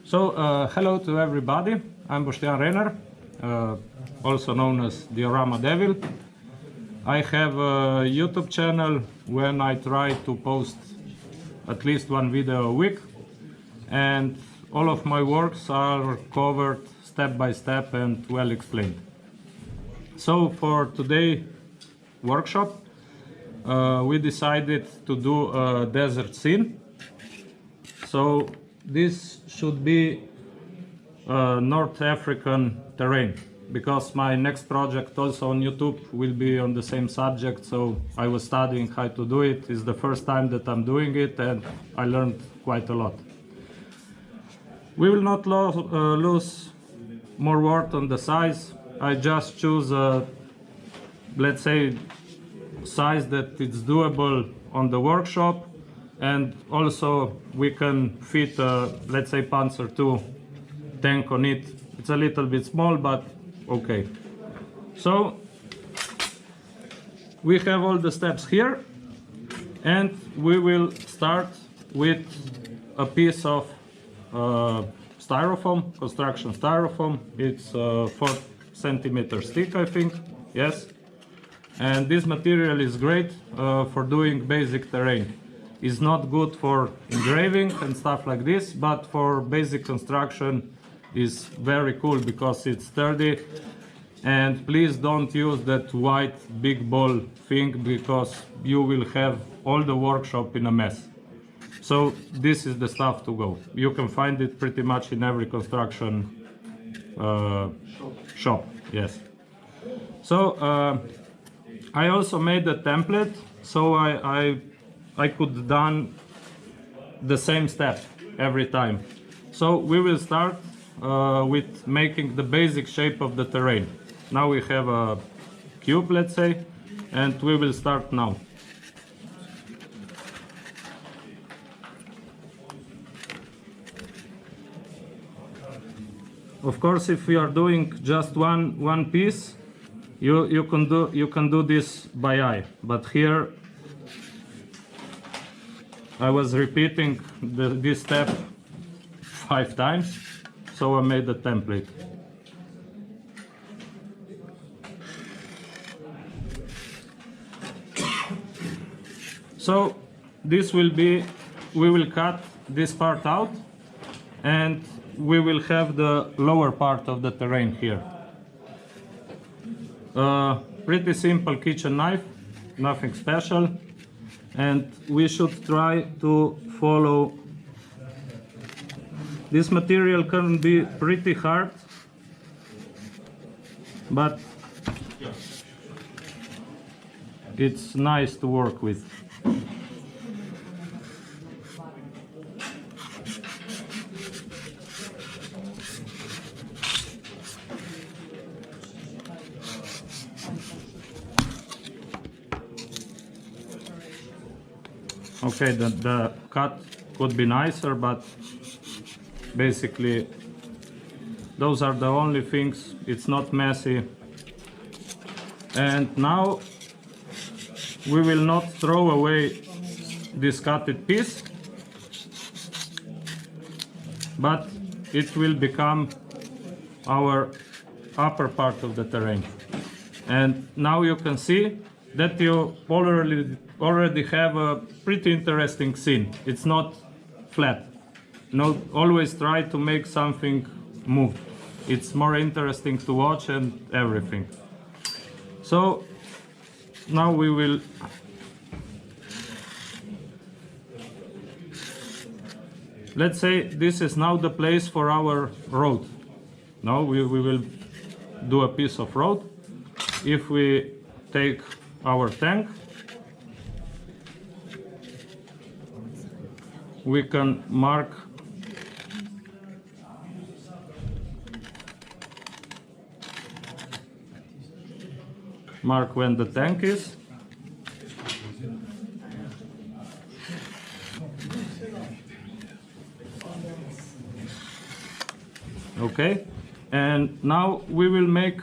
Hello to everybody. I'm Boštjan Rener, also known as Diorama Devil. I have a YouTube channel when I try to post at least one video a week, and all of my works are covered step by step and well explained. So for today's workshop, we decided to do a desert scene. So this should be North African terrain, because my next project also on YouTube will be on the same subject, so I was studying how to do it. It's the first time that I'm doing it and I learned quite a lot. We will not lose more word on the size. I just choose a, let's say, size that it's doable on the workshop, and also we can fit a, let's say, Panzer II tank on it. It's a little bit small, but okay. So we have all the steps here, and we will start with a piece of styrofoam, construction styrofoam. It's 4 centimeters thick, I think, yes. And this material is great for doing basic terrain. It's not good for engraving and stuff like this, but for basic construction is very cool because it's sturdy. And please don't use that white big ball thing, because you will have all the workshop in a mess. So this is the stuff to go. You can find it pretty much in every construction shop. Yes. So I also made a template, so I could done the same step every time. So we will start with making the basic shape of the terrain. Now we have a cube, let's say, and we will start now. Of course, if we are doing just one piece, you can do this by eye, but here I was repeating this step 5 times, so I made a template. So this will be, we will cut this part out, and we will have the lower part of the terrain here. Pretty simple kitchen knife, nothing special. And we should try to follow. This material can be pretty hard, but it's nice to work with. Okay, the cut could be nicer, but basically those are the only things. It's not messy. And now we will not throw away this cutted piece, but it will become our upper part of the terrain. And now you can see that you already have a pretty interesting scene. It's not flat. No, always try to make something move. It's more interesting to watch and everything. So now we will let's say this is now the place for our road. Now we will do a piece of road. If we take our tank, we can mark when the tank is. Okay, and now we will make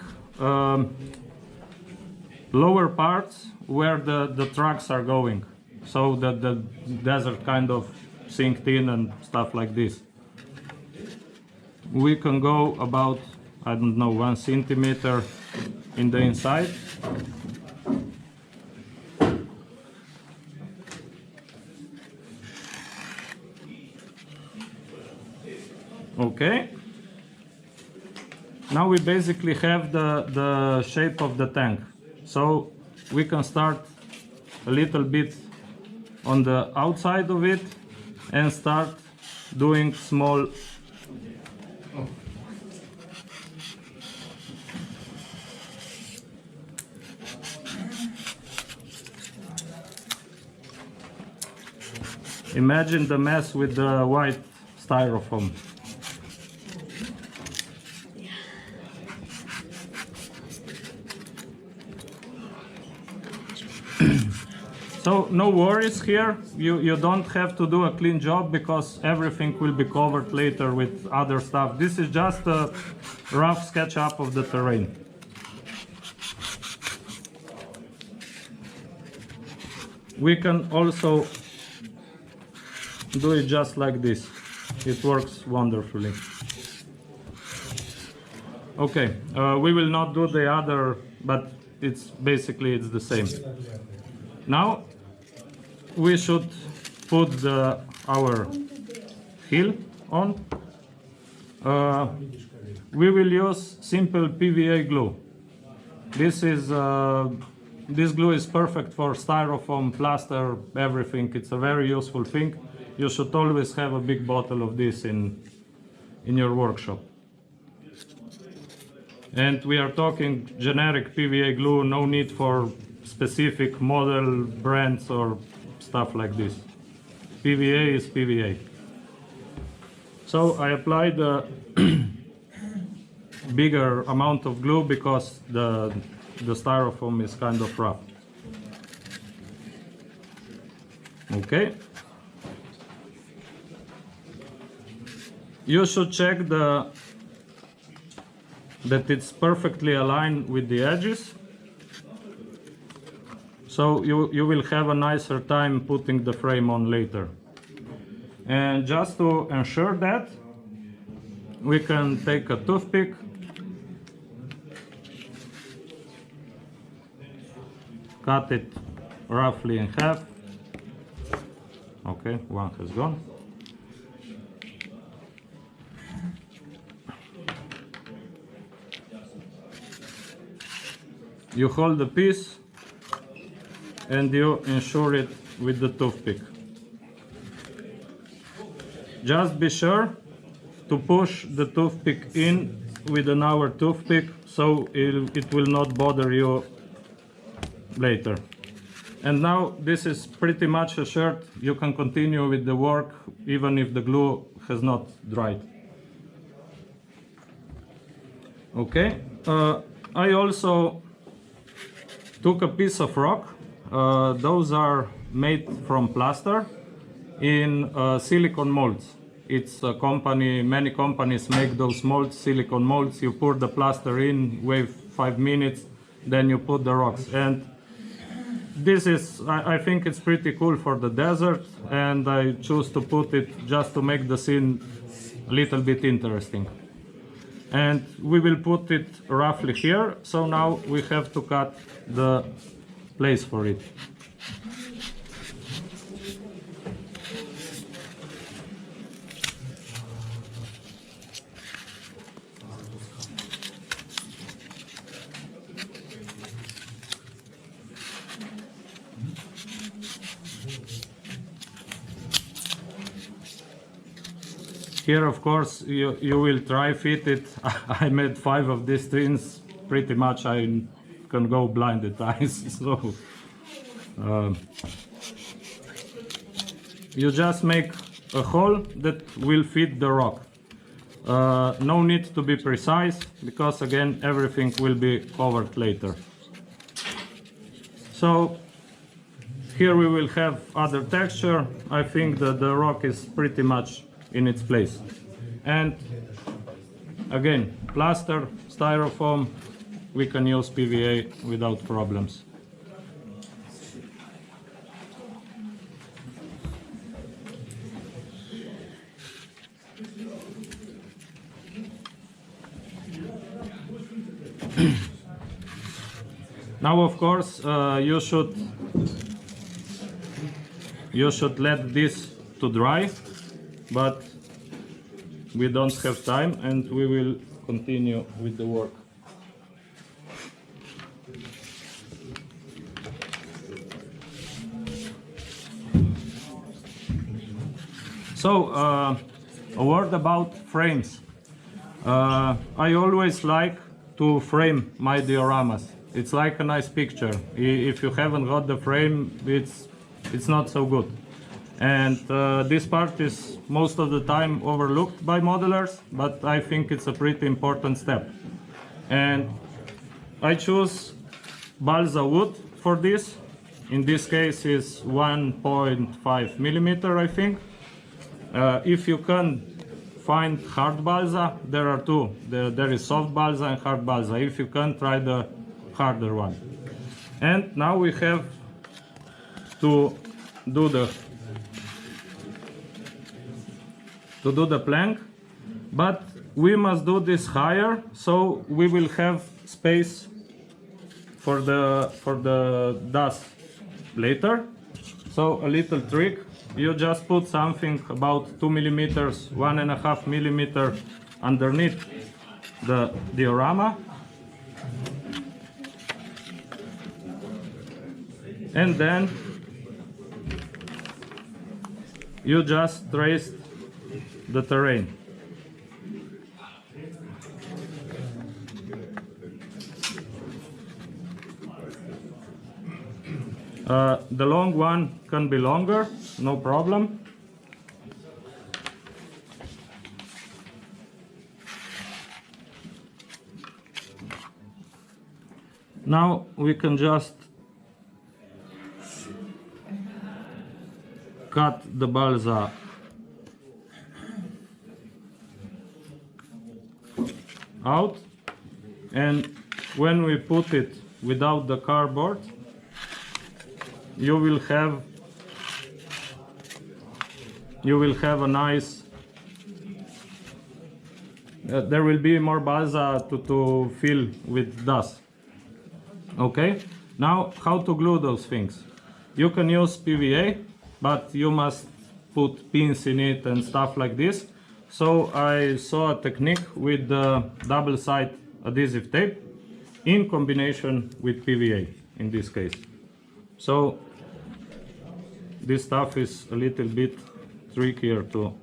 lower parts where the trucks are going, so that the desert kind of sinked in and stuff like this. we can go about, I don't know, 1 centimeter in the inside. Okay. Now we basically have the shape of the tank. So we can start a little bit on the outside of it and start doing small Imagine the mess with the white styrofoam. So no worries here, you don't have to do a clean job because everything will be covered later with other stuff. This is just a rough sketch up of the terrain. We can also do it just like this. It works wonderfully. Okay, we will not do the other, but it's basically the same. Now we should put our heel on. We will use simple PVA glue. This glue is perfect for styrofoam, plaster, everything. It's a very useful thing. You should always have a big bottle of this in your workshop. And we are talking generic PVA glue, no need for specific model brands or stuff like this. PVA is PVA. So I applied a bigger amount of glue because the styrofoam is kind of rough. Okay. You should check that it's perfectly aligned with the edges. So you will have a nicer time putting the frame on later. And just to ensure that, we can take a toothpick, cut it roughly in half. Okay, one has gone. You hold the piece and you ensure it with the toothpick. Just be sure to push the toothpick in with another toothpick so it will not bother you later. And now this is pretty much assured. You can continue with the work even if the glue has not dried. Okay, I also took a piece of rock. Those are made from plaster in silicone molds. It's a company, many companies make those molds, silicone molds. You pour the plaster in, wait 5 minutes, then you put the rocks. And this is, I think it's pretty cool for the desert, and I choose to put it just to make the scene a little bit interesting. And we will put it roughly here, so now we have to cut the place for it. Here, of course, you will try fit it. I made 5 of these things. Pretty much I can go blind at times. So you just make a hole that will fit the rock. No need to be precise because again everything will be covered later. So here we will have other texture. I think that the rock is pretty much in its place. And again, plaster, styrofoam, we can use PVA without problems. Now, of course, you should let this to dry, but we don't have time, and we will continue with the work. So, a word about frames. I always like to frame my dioramas. It's like a nice picture. If you haven't got the frame, it's not so good. And this part is most of the time overlooked by modelers, but I think it's a pretty important step. And I choose balsa wood for this. In this case is 1.5 millimeter, I think. If you can find hard balsa, there are two. There is soft balsa and hard balsa. If you can, try the harder one. And now we have to do the plank, but we must do this higher, so we will have space for the dust later. So a little trick. You just put something about 2 millimeters, 1.5 millimeter underneath the diorama, and then you just trace the terrain. The long one can be longer, no problem. Now we can just cut the balsa out, and when we put it without the cardboard, you will have a nice, there will be more balsa to fill with dust. Okay, now how to glue those things? You can use PVA, but you must put pins in it and stuff like this. So I saw a technique with the double-sided adhesive tape in combination with PVA in this case. So this stuff is a little bit trickier to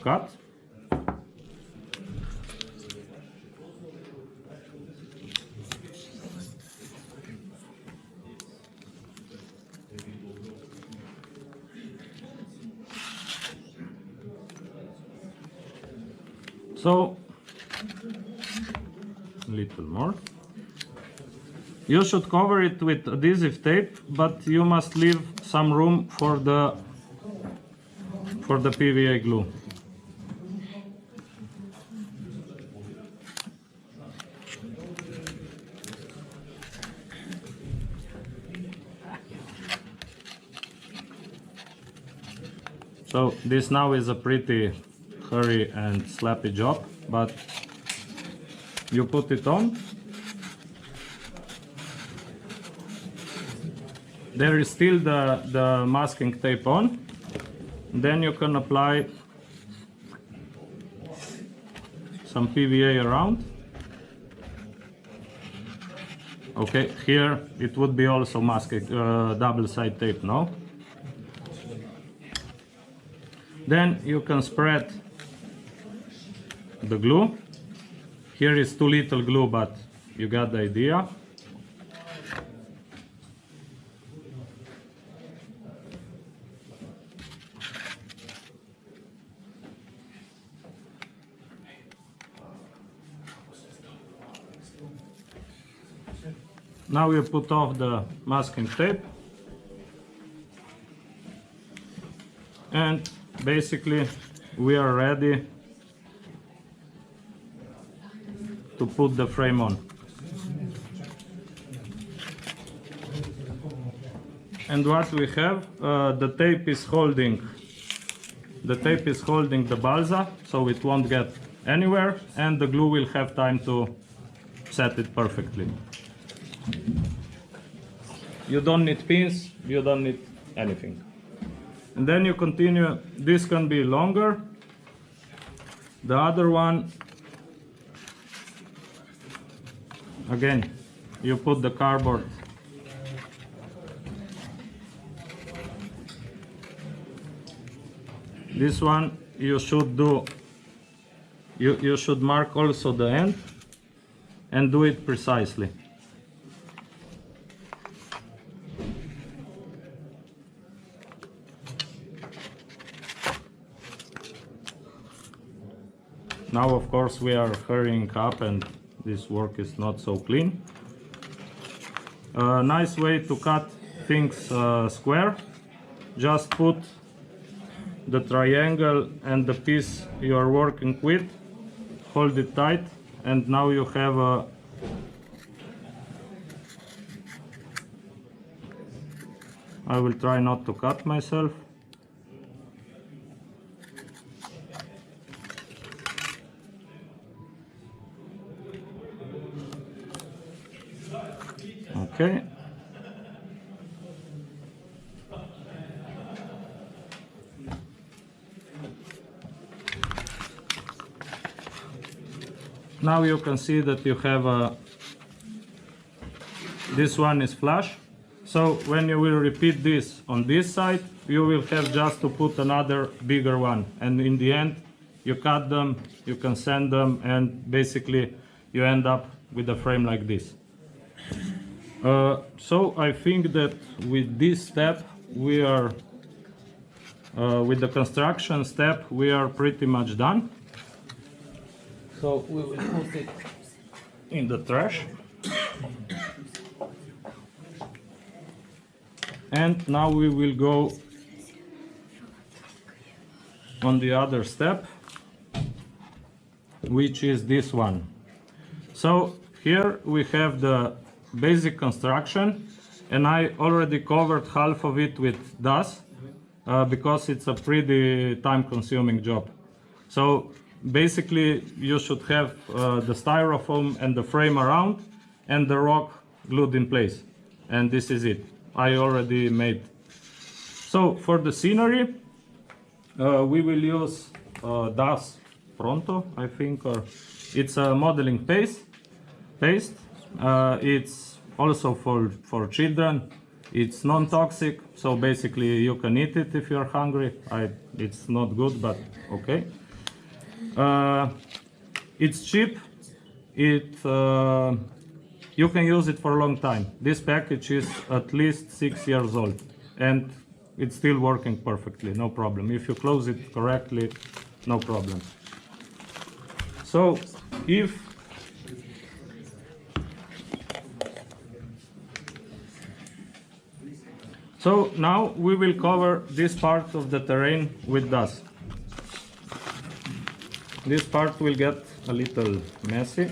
cut. So a little more. You should cover it with adhesive tape, but you must leave some room for the PVA glue. So this now is a pretty hurry and slappy job, but you put it on. There is still the masking tape on. Then you can apply some PVA around. Okay, here it would be also masking, double-sided tape, no? Then you can spread the glue. Here is too little glue, but you got the idea. Now you put off the masking tape, and basically we are ready to put the frame on. And what we have, the tape is holding the balsa, so it won't get anywhere, and the glue will have time to set it perfectly. You don't need pins, you don't need anything. And then you continue. This can be longer. The other one, again, you put the cardboard this one you should do, you should mark also the end and do it precisely. Now of course we are hurrying up and this work is not so clean. A nice way to cut things square, just put the triangle and the piece you are working with, hold it tight, and now you have a I will try not to cut myself. Okay. Now you can see that you have this one is flush. So when you will repeat this on this side, you will have just to put another bigger one. And in the end, you cut them, you can sand them, and basically you end up with a frame like this. So I think that with this step, we are, with the construction step, we are pretty much done. So we will put it in the trash. And now we will go on the other step, which is this one. So here we have the basic construction, and I already covered half of it with dust because it's a pretty time-consuming job. So basically you should have the styrofoam and the frame around and the rock glued in place, and this is it. I already made. So for the scenery we will use Das Pronto, I think, or it's a modeling paste. It's also for children. It's non-toxic, so basically you can eat it if you're hungry. It's not good, but okay. It's cheap. You can use it for a long time. This package is at least 6 years old and it's still working perfectly, no problem. If you close it correctly, no problem. So now we will cover this part of the terrain with dust. This part will get a little messy.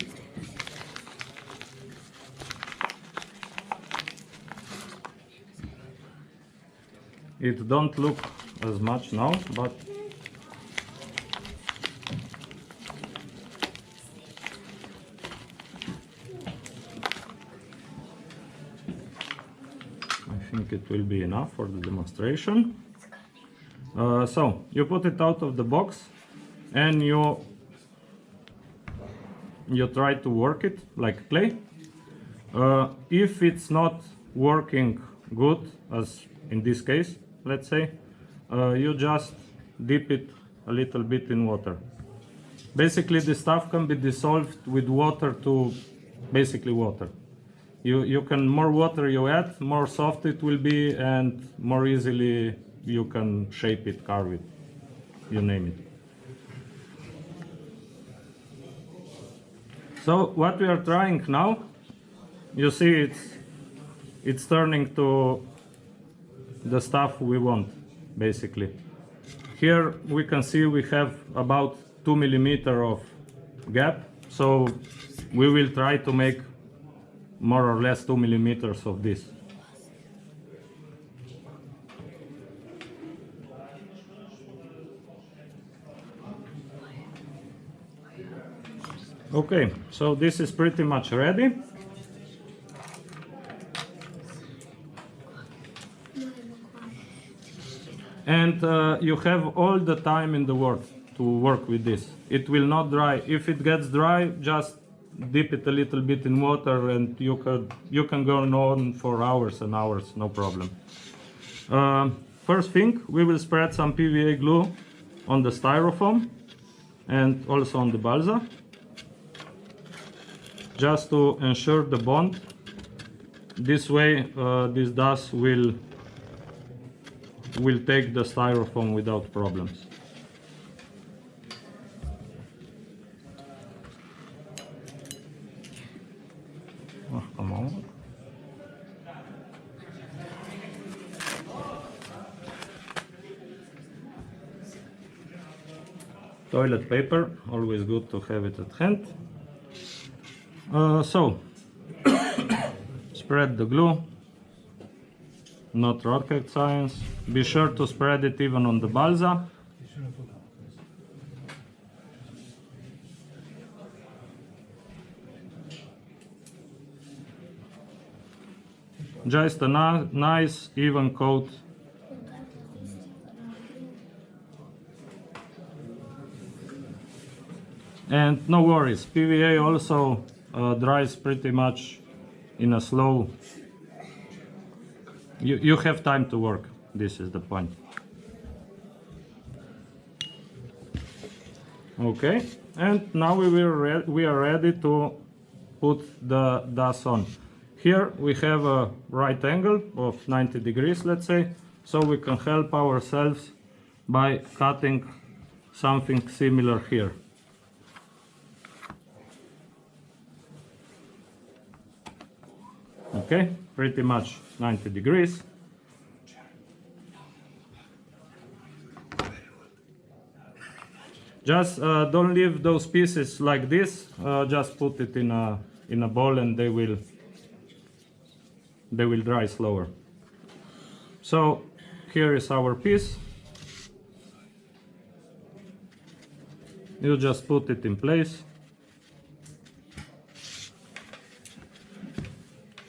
It don't look as much now, but I think it will be enough for the demonstration. So you put it out of the box and you try to work it like clay. If it's not working good, as in this case, let's say, you just dip it a little bit in water. Basically the stuff can be dissolved with water to basically water. You can, more water you add, more soft it will be, and more easily you can shape it, carve it, you name it. So what we are trying now, you see it's turning to the stuff we want, basically. Here we can see we have about 2 millimeters of gap, so we will try to make more or less 2 millimeters of this. Okay, so this is pretty much ready. And you have all the time in the world to work with this. It will not dry. If it gets dry, just dip it a little bit in water and you can go on for hours and hours, no problem. First thing, we will spread some PVA glue on the styrofoam and also on the balsa, just to ensure the bond. This way this dust will take the styrofoam without problems. Oh, come on. Toilet paper, always good to have it at hand. So, spread the glue, not rocket science. Be sure to spread it even on the balsa. Just a nice even coat. And no worries, PVA also dries pretty much in a slow. You have time to work. This is the point. Okay, and now we are ready to put the dust on. Here we have a right angle of 90 degrees, let's say, so we can help ourselves by cutting something similar here. Okay, pretty much 90 degrees. Just don't leave those pieces like this. Just put it in a bowl and they will dry slower. So here is our piece. You just put it in place.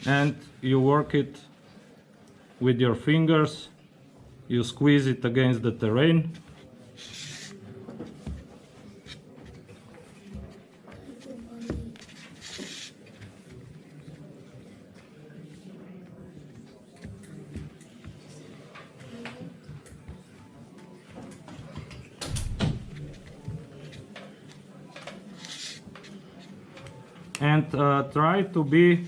And you work it with your fingers. You squeeze it against the terrain. And try to be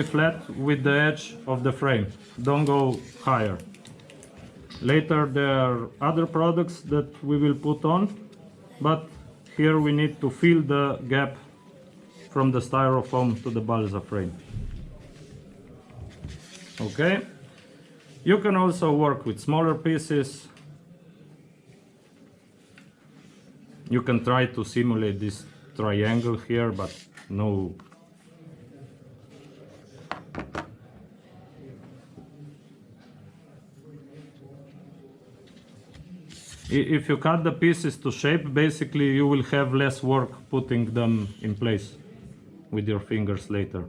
flat with the edge of the frame. Don't go higher. Later there are other products that we will put on, but here we need to fill the gap from the styrofoam to the balsa frame. Okay. You can also work with smaller pieces. You can try to simulate this triangle here, but no. If you cut the pieces to shape, basically you will have less work putting them in place with your fingers later.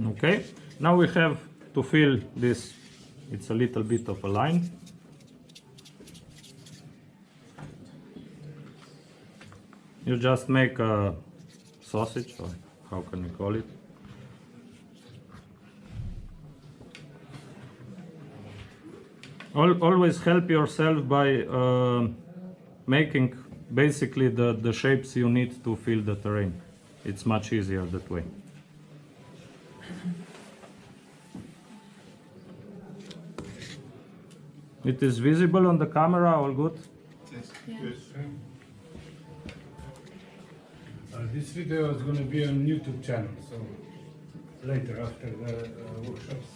Okay, now we have to fill this. It's a little bit of a line. You just make a sausage, or how can you call it? Always help yourself by making basically the shapes you need to fill the terrain. It's much easier that way. It is visible on the camera, all good? Yes. Yeah. Yes. This video is going to be on YouTube channel, so later after the workshops.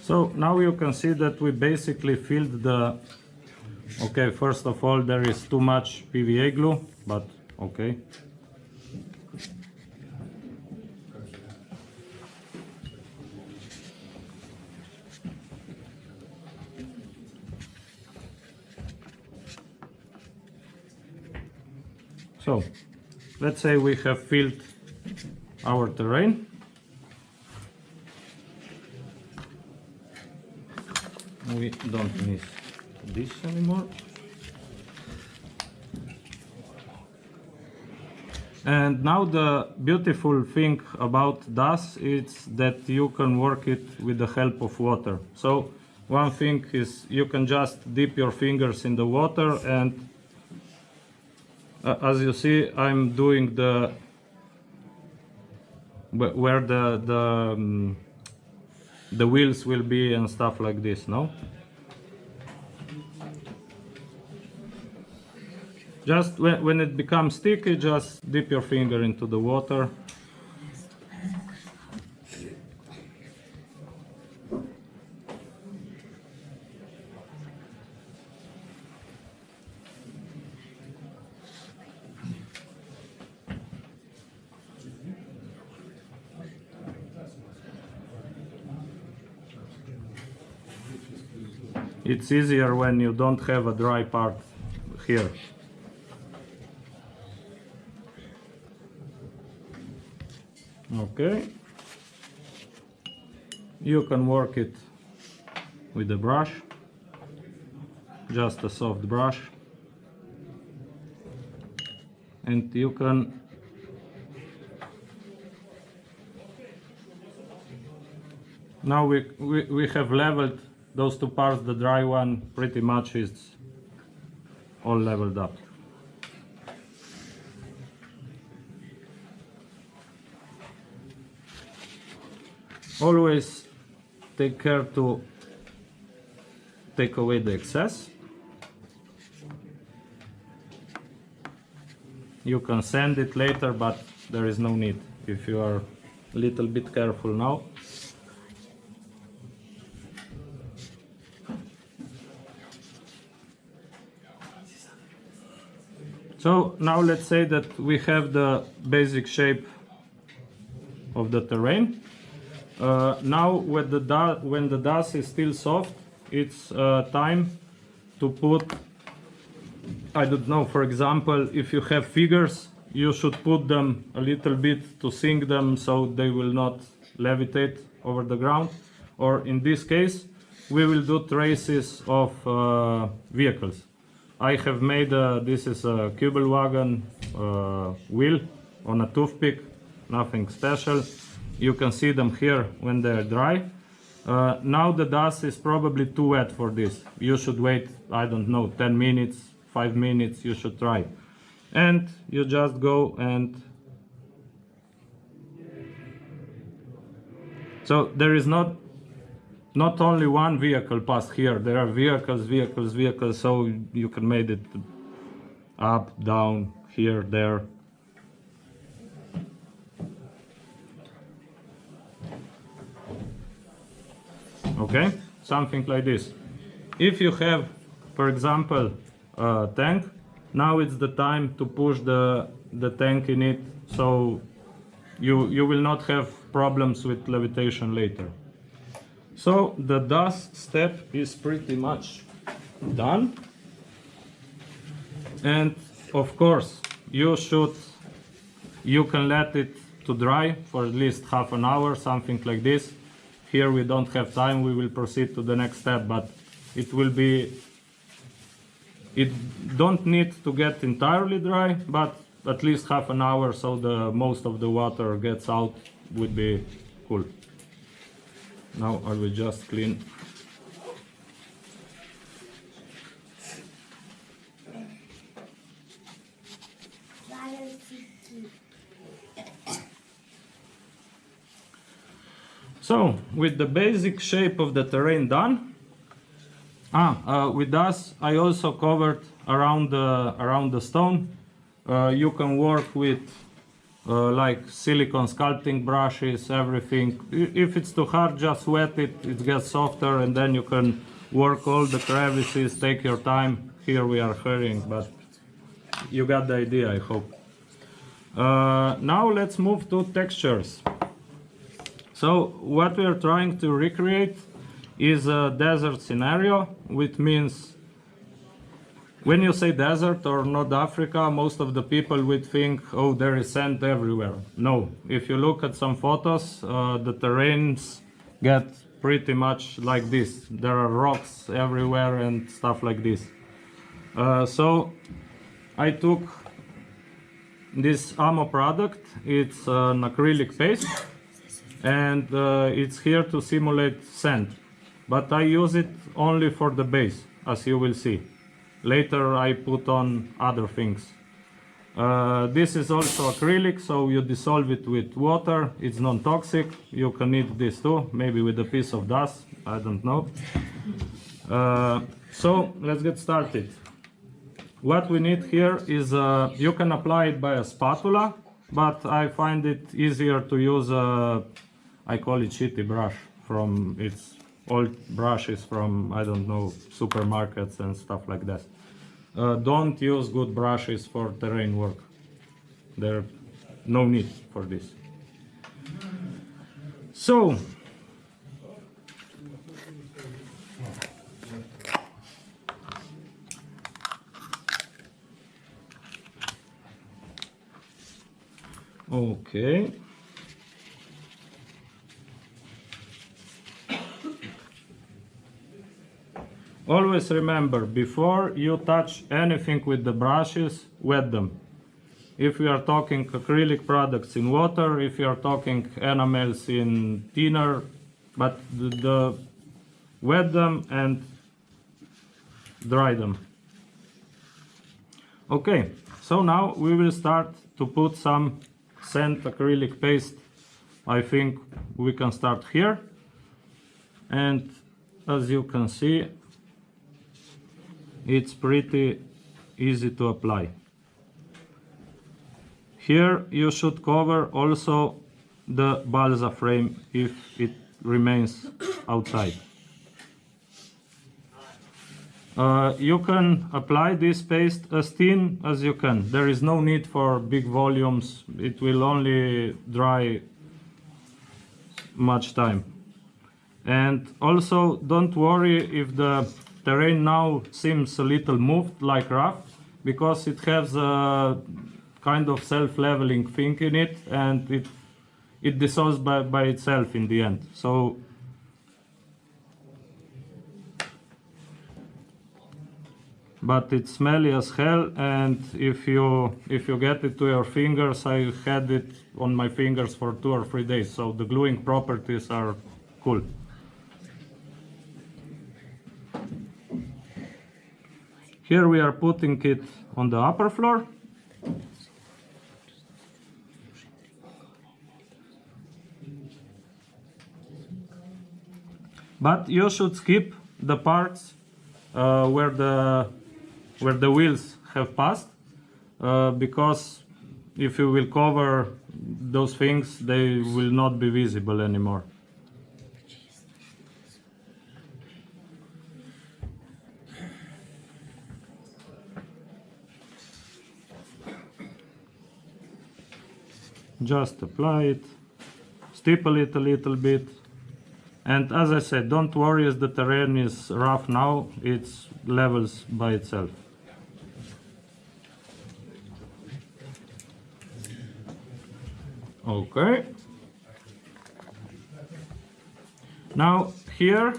So now you can see that we basically filled the, okay, first of all there is too much PVA glue, but okay. So let's say we have filled our terrain. We don't need this anymore. And now the beautiful thing about DAS is that you can work it with the help of water. So one thing is you can just dip your fingers in the water, and as you see, I'm doing the where the wheels will be and stuff like this, no? Just when it becomes sticky, just dip your finger into the water. It's easier when you don't have a dry part here. Okay. You can work it with a brush, just a soft brush, and you can now we have leveled those two parts. The dry one pretty much is all leveled up. Always take care to take away the excess. You can sand it later, but there is no need if you are a little bit careful now. So now let's say that we have the basic shape of the terrain. Now when the dust is still soft, it's time to put, I don't know, for example, if you have figures, you should put them a little bit to sink them so they will not levitate over the ground. Or in this case, we will do traces of vehicles. I have made, this is a Kübelwagen wheel on a toothpick, nothing special. You can see them here when they're dry. Now the dust is probably too wet for this. You should wait, I don't know, 10 minutes, 5 minutes, you should try. And you just go and... So there is not only one vehicle pass here, there are vehicles, so you can make it up, down, here, there. Okay, something like this. If you have, for example, a tank, now it's the time to push the tank in it, so you will not have problems with levitation later. So the dust step is pretty much done. And of course, you can let it to dry for at least half an hour, something like this. Here we don't have time, we will proceed to the next step, but it don't need to get entirely dry, but at least half an hour so the most of the water gets out would be cool. Now I will just clean. So, with the basic shape of the terrain done, with us I also covered around the stone. You can work with like silicone sculpting brushes, everything. If it's too hard, just wet it, it gets softer, and then you can work all the crevices, take your time. Here we are hurrying, but you got the idea, I hope. Now let's move to textures. So what we are trying to recreate is a desert scenario, which means when you say desert or North Africa, most of the people would think, oh, there is sand everywhere. No, if you look at some photos, the terrains get pretty much like this. There are rocks everywhere and stuff like this. So I took this A.MIG product. It's an acrylic paste, and it's here to simulate sand. But I use it only for the base, as you will see. Later I put on other things. This is also acrylic, so you dissolve it with water. It's non-toxic. You can eat this too, maybe with a piece of dust, I don't know. So let's get started. What we need here is, you can apply it by a spatula, but I find it easier to use I call it shitty brush from its old brushes from, I don't know, supermarkets and stuff like that. Don't use good brushes for terrain work. There's no need for this. So, okay. Always remember, before you touch anything with the brushes, wet them. If you are talking acrylic products in water, if you are talking enamels in thinner, but wet them and dry them. Okay, so now we will start to put some sand acrylic paste. I think we can start here. And as you can see, it's pretty easy to apply. Here you should cover also the balsa frame if it remains outside. You can apply this paste as thin as you can. There is no need for big volumes. It will only dry much time. And also don't worry if the terrain now seems a little moved like rough, because it has a kind of self-leveling thing in it, and it dissolves by itself in the end. So but it's smelly as hell, and if you get it to your fingers, I had it on my fingers for 2 or 3 days, so the gluing properties are cool. Here we are putting it on the upper floor. But you should skip the parts where the wheels have passed, because if you will cover those things, they will not be visible anymore. Just apply it, stipple it a little bit, and as I said, don't worry if the terrain is rough now, it levels by itself. Okay. Now here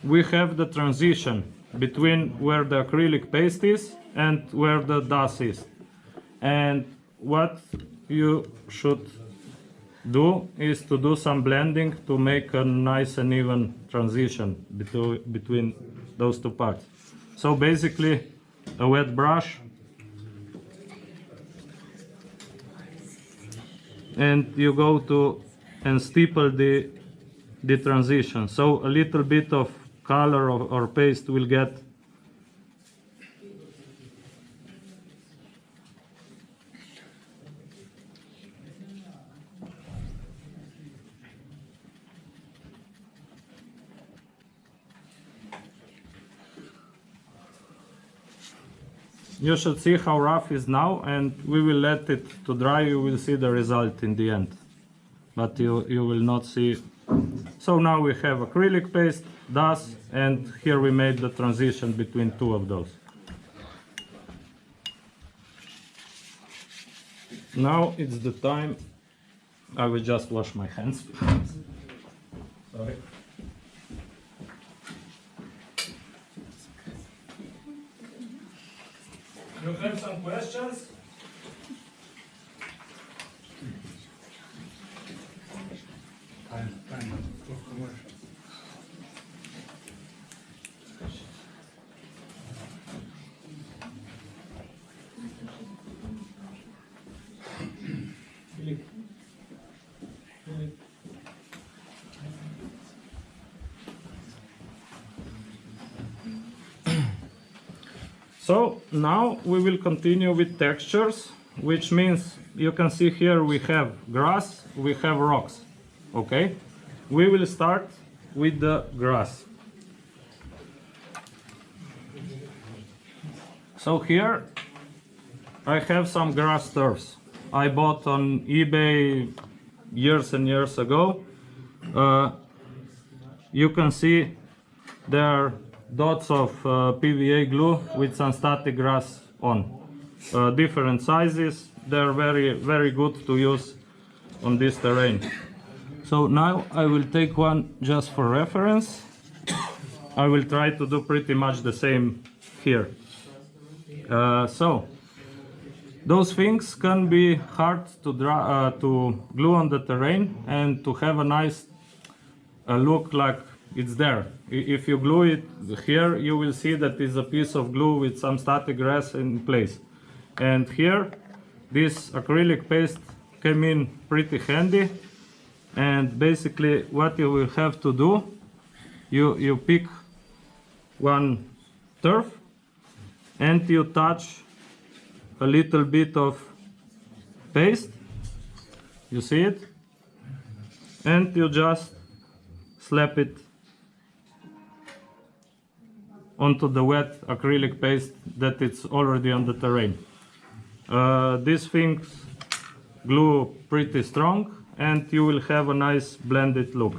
we have the transition between where the acrylic paste is and where the dust is. And what you should do is to do some blending to make a nice and even transition between those two parts. So basically a wet brush, and you go to and stipple the transition. So a little bit of color or paste will get you should see how rough is now, and we will let it to dry. You will see the result in the end, but you will not see. So now we have acrylic paste, dust, and here we made the transition between two of those. Now it's the time. I will just wash my hands. Sorry. You have some questions? Time for commercials. So now we will continue with textures, which means you can see here we have grass, we have rocks. Okay, we will start with the grass. So here I have some grass turfs I bought on eBay years and years ago. You can see there are dots of PVA glue with some static grass on. Different sizes. They're very good to use on this terrain. So now I will take one just for reference. I will try to do pretty much the same here. So those things can be hard to glue on the terrain and to have a nice look like it's there. If you glue it here, you will see that it's a piece of glue with some static grass in place. And here, this acrylic paste came in pretty handy. And basically what you will have to do, you pick one turf and you touch a little bit of paste, you see it, and you just slap it onto the wet acrylic paste that it's already on the terrain. These things glue pretty strong and you will have a nice blended look.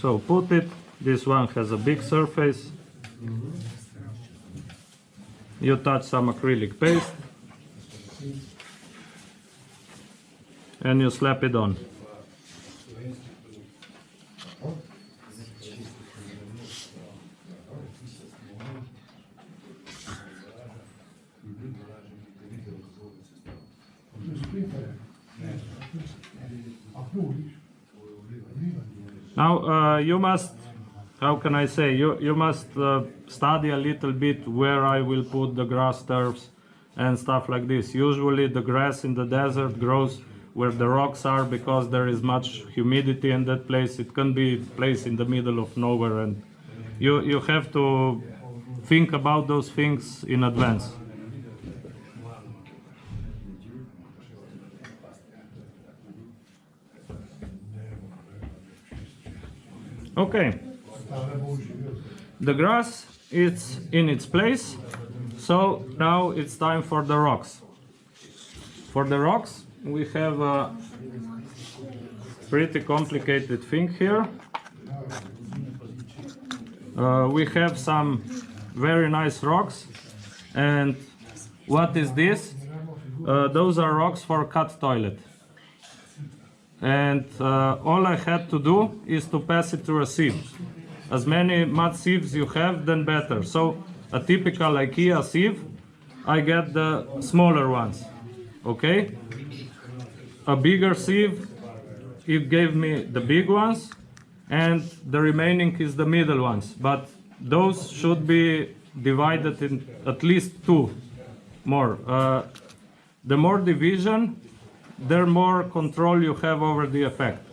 So put it, this one has a big surface. You touch some acrylic paste and you slap it on. Now you must, how can I say, you must study a little bit where I will put the grass turfs and stuff like this. Usually the grass in the desert grows where the rocks are because there is much humidity in that place. It can be placed in the middle of nowhere, and you have to think about those things in advance. Okay, the grass is in its place, so now it's time for the rocks. For the rocks, we have a pretty complicated thing here. We have some very nice rocks, and what is this? Those are rocks for cat toilet. And all I had to do is to pass it through a sieve. As many mud sieves you have, then better. So a typical IKEA sieve, I get the smaller ones, okay? A bigger sieve, it gave me the big ones, and the remaining is the middle ones. But those should be divided in at least two more. The more division, the more control you have over the effect.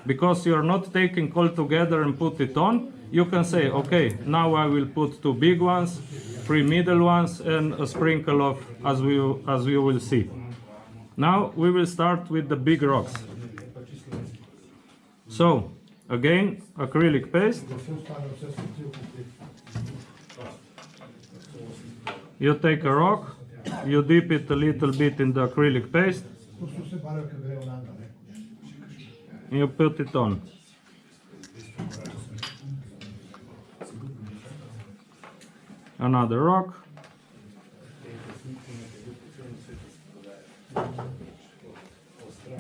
Because you're not taking all together and put it on, you can say, okay, now I will put two big ones, three middle ones, and a sprinkle of, as we will see. Now we will start with the big rocks. So again acrylic paste. You take a rock, you dip it a little bit in the acrylic paste, and you put it on. Another rock.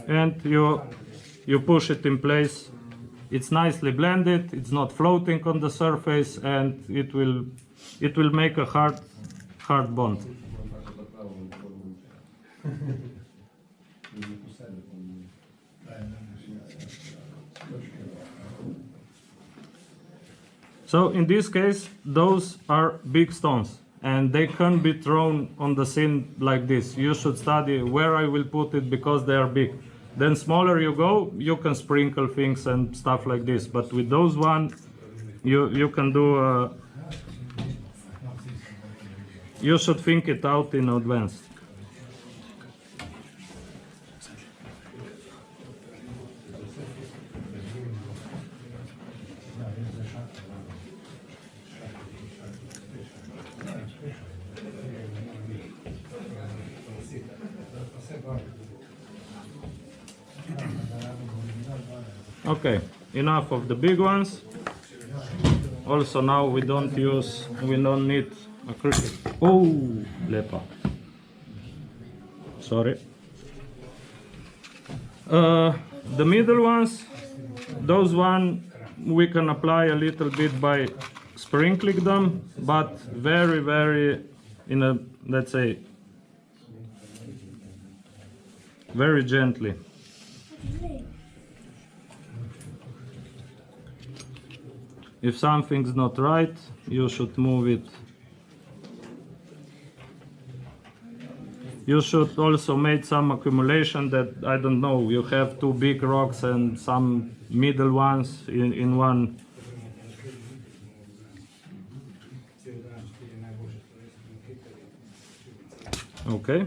And you push it in place. It's nicely blended, it's not floating on the surface, and it will make a hard bond. So in this case, those are big stones, and they can't be thrown on the scene like this. You should study where I will put it because they are big. Then smaller you go, you can sprinkle things and stuff like this. But with those one, you can do. You should think it out in advance. Okay, enough of the big ones. Also now we don't need acrylic. Oh, lepa. Sorry. The middle ones, those one we can apply a little bit by sprinkling them, but very in a, let's say, very gently. If something's not right, you should move it. You should also make some accumulation that, I don't know, you have two big rocks and some middle ones in one. Okay.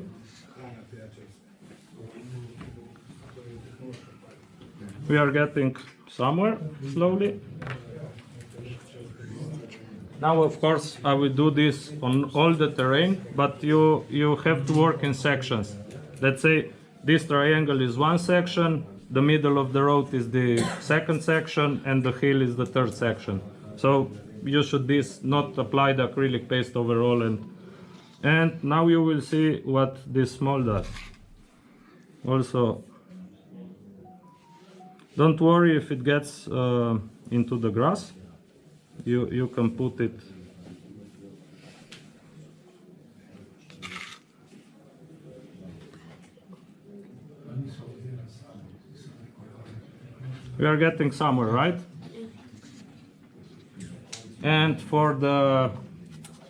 We are getting somewhere slowly. Now, of course, I will do this on all the terrain, but you have to work in sections. Let's say this triangle is one section, the middle of the road is the second section, and the hill is the third section. So you should not apply the acrylic paste overall. And now you will see what this small does. Also, don't worry if it gets into the grass. You can put it. We are getting somewhere, right? And for the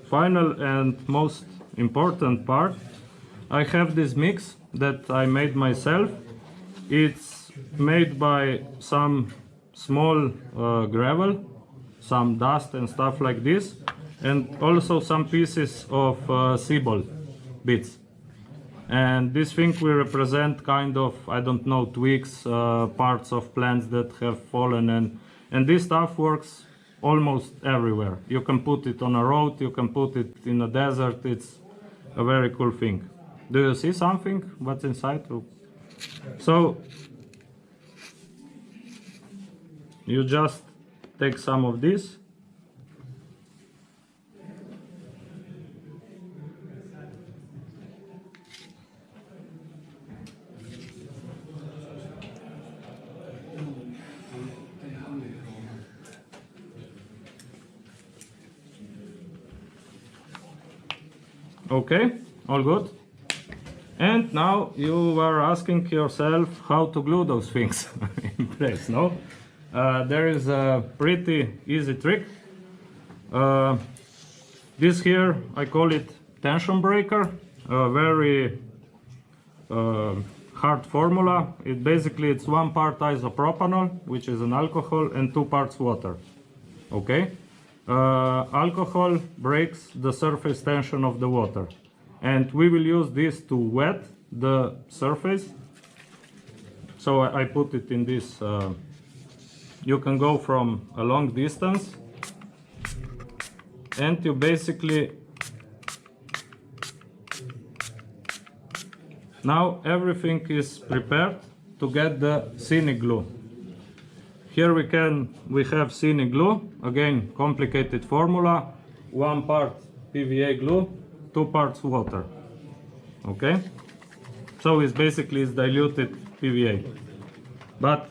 final and most important part, I have this mix that I made myself. It's made by some small gravel, some dust and stuff like this, and also some pieces of seabolt bits. And this thing will represent kind of, I don't know, twigs, parts of plants that have fallen, and this stuff works almost everywhere. You can put it on a road, you can put it in a desert. It's a very cool thing. Do you see something? What's inside? So you just take some of this. Okay, all good. And now you are asking yourself how to glue those things in place, no? There is a pretty easy trick. This here, I call it tension breaker, a very hard formula. It's 1 part isopropanol, which is an alcohol, and 2 parts water. Okay? Alcohol breaks the surface tension of the water, and we will use this to wet the surface. So I put it in this you can go from a long distance, and you basically, now everything is prepared to get the scenic glue. Here we have scenic glue, again complicated formula, 1 part PVA glue, 2 parts water. Okay, so it's basically diluted PVA. But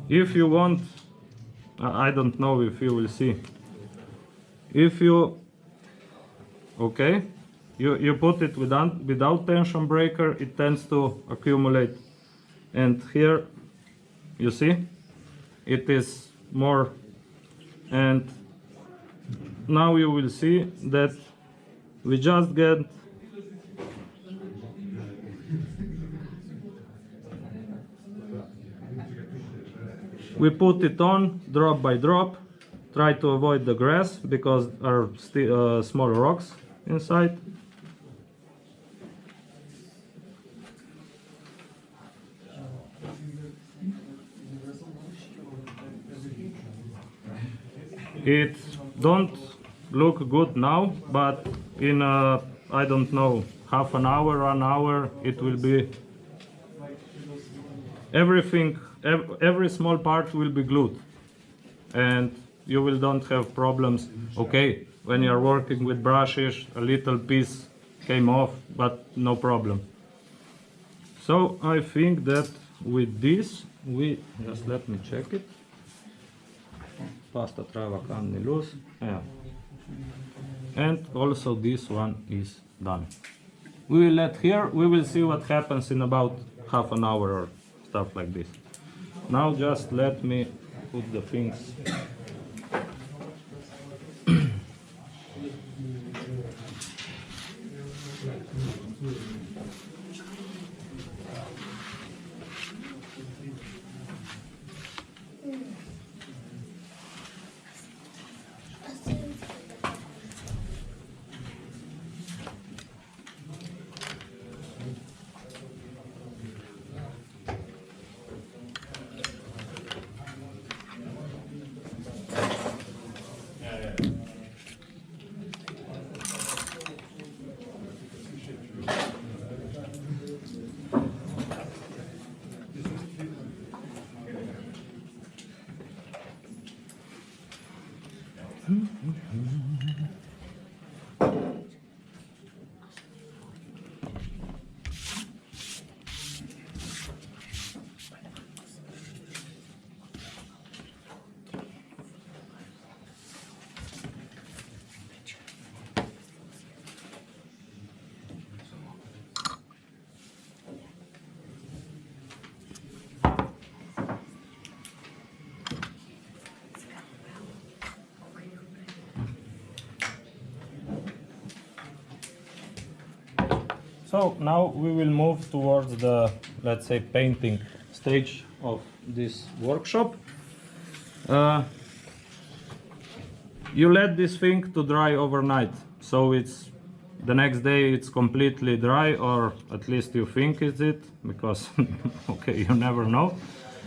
if you want, I don't know if you will see, if you, okay, you put it without tension breaker, it tends to accumulate, and here you see it is more, and now you will see that we just get we put it on drop by drop, try to avoid the grass because there are small rocks inside. It don't look good now, but in I don't know, half an hour, 1 hour, it will be everything, every small part will be glued, and you will don't have problems. Okay, when you are working with brushes, a little piece came off, but no problem. So I think that with this, we just let me check it. Pasta trava candy loose, yeah. And also this one is done. We will let here, we will see what happens in about half an hour or stuff like this. Now just let me put the things. So now we will move towards the, let's say, painting stage of this workshop. You let this thing to dry overnight, so it's the next day it's completely dry, or at least you think it's it, because okay, you never know.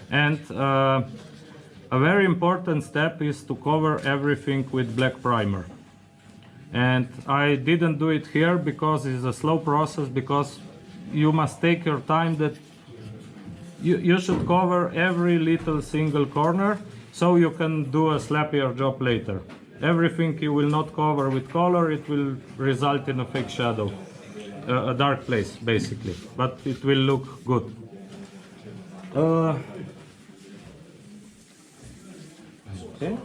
And a very important step is to cover everything with black primer. And I didn't do it here because it's a slow process, because you must take your time, that you should cover every little single corner so you can do a slappier job later. Everything you will not cover with color, it will result in a fake shadow, a dark place basically, but it will look good. Okay.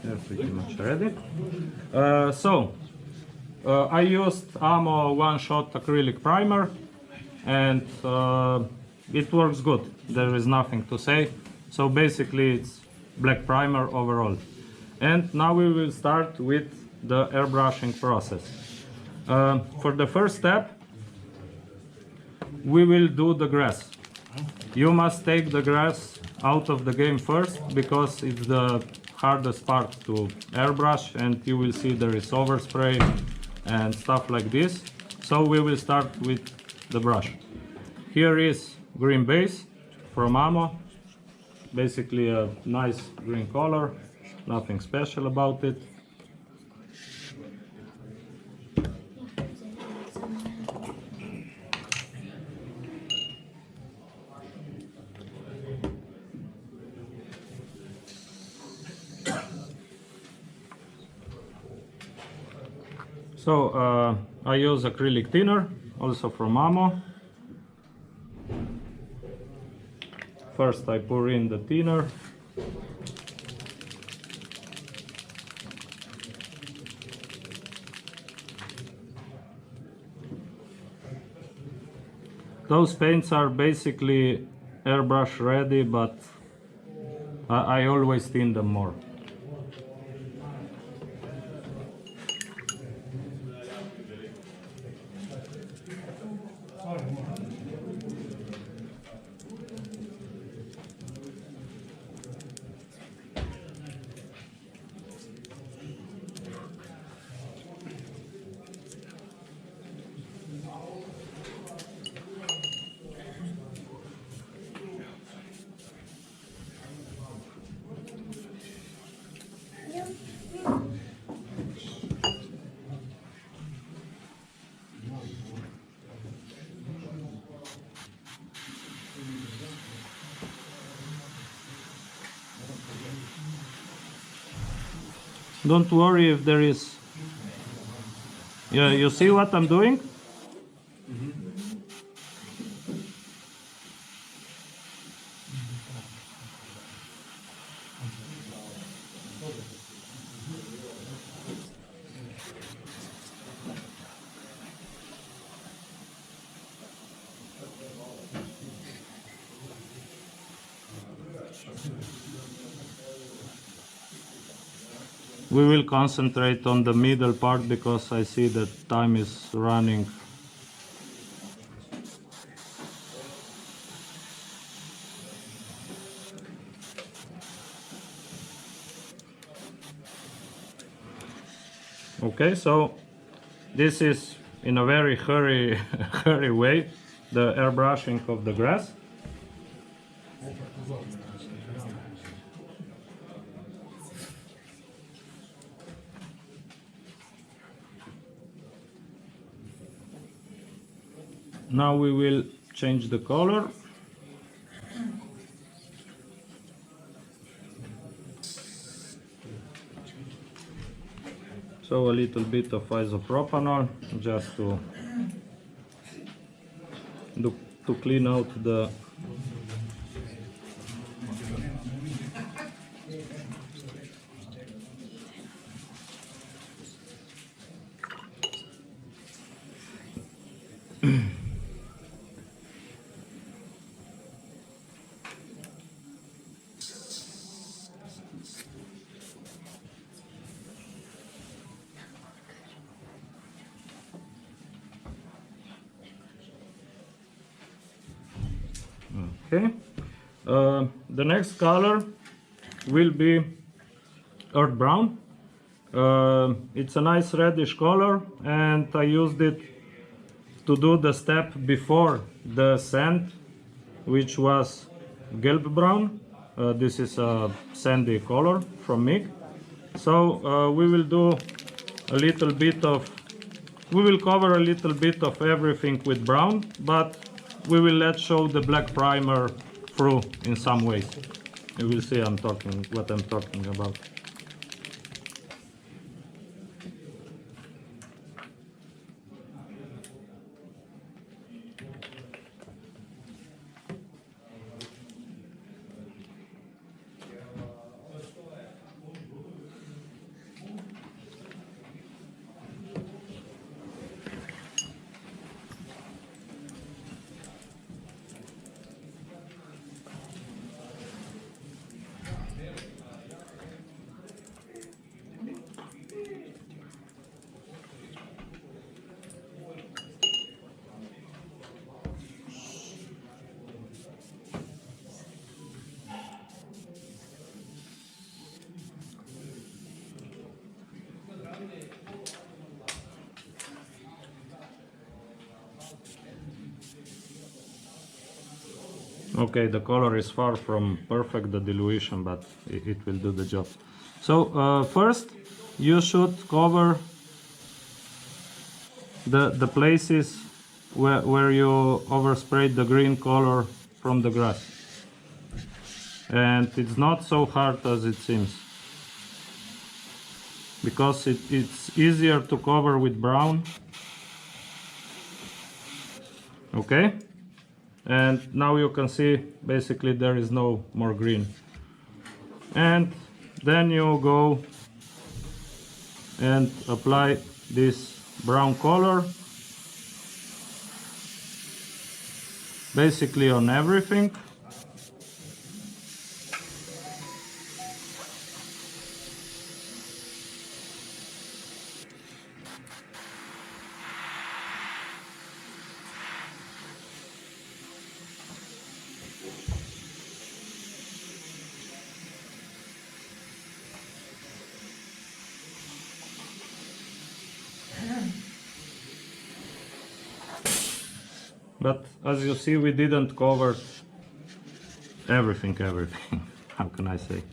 They're pretty much ready. I used AMO one-shot acrylic primer, and it works good. There is nothing to say. So basically it's black primer overall. And now we will start with the airbrushing process. For the first step, we will do the grass. You must take the grass out of the game first, because it's the hardest part to airbrush, and you will see there is overspray and stuff like this. So we will start with the brush. Here is green base from AMO. basically a nice green color, nothing special about it. So I use acrylic thinner, also from AMO. First I pour in the thinner. Those paints are basically airbrush ready, but I always thin them more. Don't worry if there is... Yeah, you see what I'm doing? We will concentrate on the middle part because I see that time is running. Okay, so this is in a very hurry way the airbrushing of the grass. Now we will change the color. So a little bit of isopropanol just to clean out the Okay, the next color will be earth brown. It's a nice reddish color, and I used it to do the step before the sand, which was GELBBRAUN. This is a sandy color from MIG. So we will do a little bit of, we will cover a little bit of everything with brown, but we will let show the black primer through in some ways. You will see what I'm talking about. Okay, the color is far from perfect, the dilution, but it will do the job. So first you should cover the places where you oversprayed the green color from the grass. And it's not so hard as it seems, because it's easier to cover with brown. Okay, and now you can see basically there is no more green. And then you go and apply this brown color basically on everything. But as you see, we didn't cover everything. How can I say?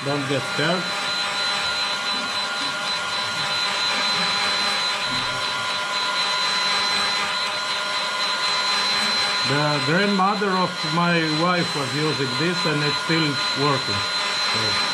Don't get scared. The grandmother of my wife was using this and it's still working. So.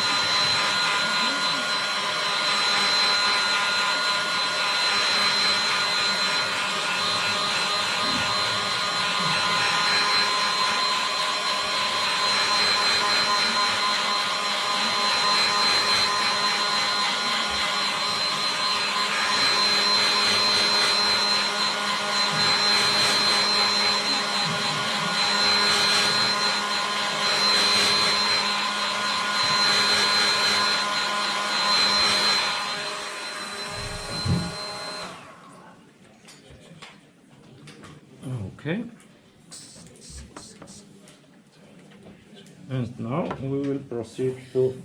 Okay. And now we will proceed to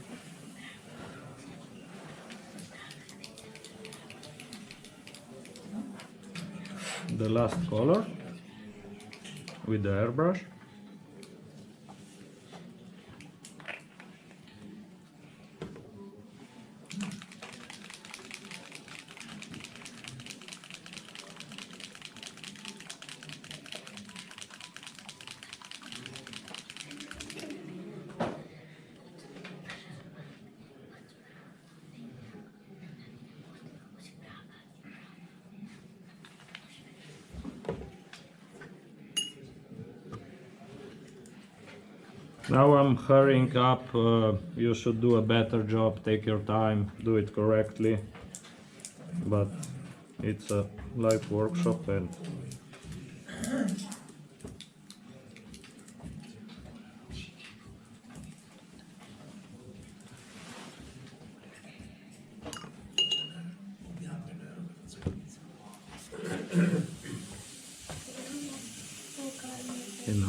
the last color with the airbrush. Now I'm hurrying up, you should do a better job, take your time, do it correctly, but it's a live workshop and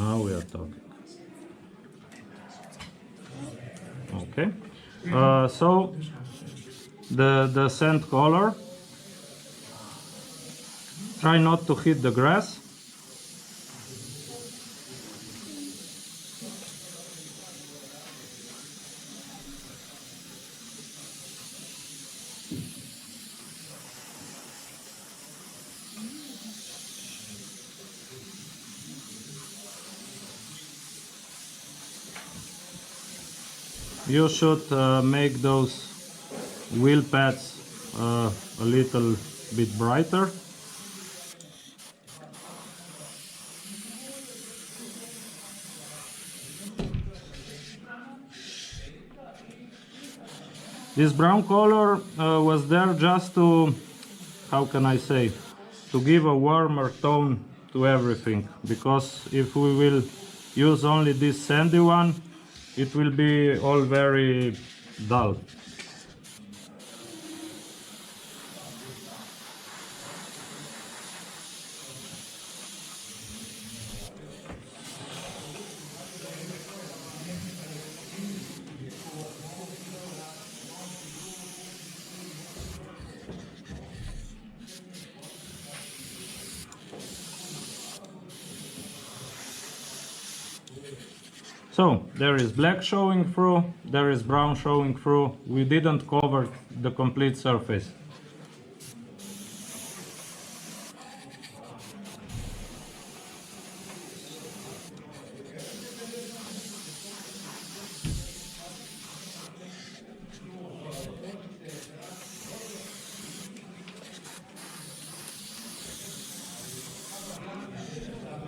Now we are talking. Okay. So the sand color, try not to hit the grass. You should make those wheel pads a little bit brighter. This brown color was there just to, how can I say, to give a warmer tone to everything, because if we will use only this sandy one, it will be all very dull. So there is black showing through, there is brown showing through. We didn't cover the complete surface.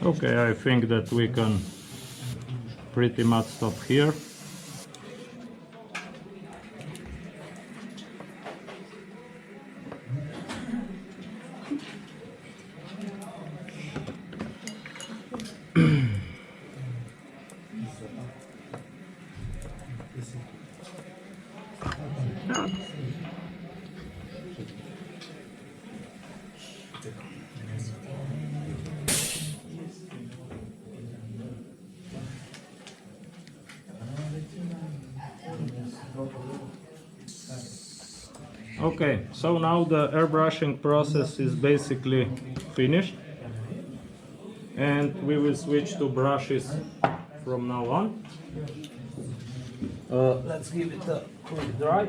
Okay, I think that we can pretty much stop here. Okay, so now the airbrushing process is basically finished, and we will switch to brushes from now on. Let's give it a quick dry.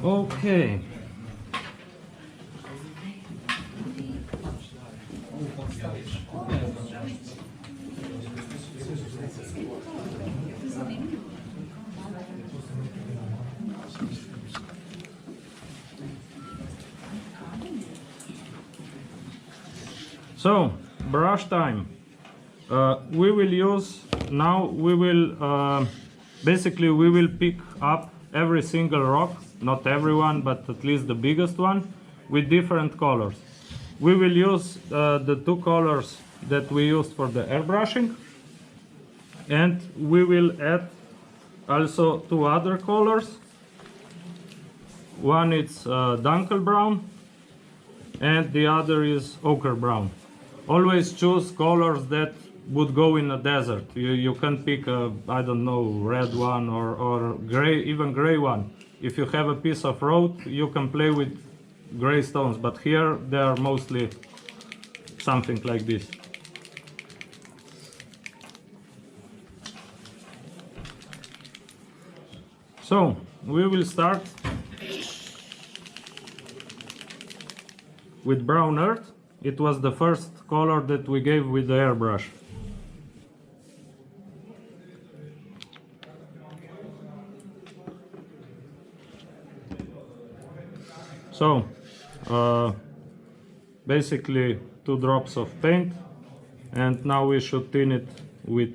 Okay. So, brush time. We will use, now we will, basically we will pick up every single rock, not everyone, but at least the biggest one, with different colors. We will use the two colors that we used for the airbrushing, and we will add also two other colors. One is dunkel brown, and the other is ochre brown. Always choose colors that would go in a desert. You can pick a, I don't know, red one or gray, even gray one. If you have a piece of road, you can play with gray stones, but here they are mostly something like this. So we will start with brown earth. It was the first color that we gave with the airbrush. So basically 2 drops of paint, and now we should thin it with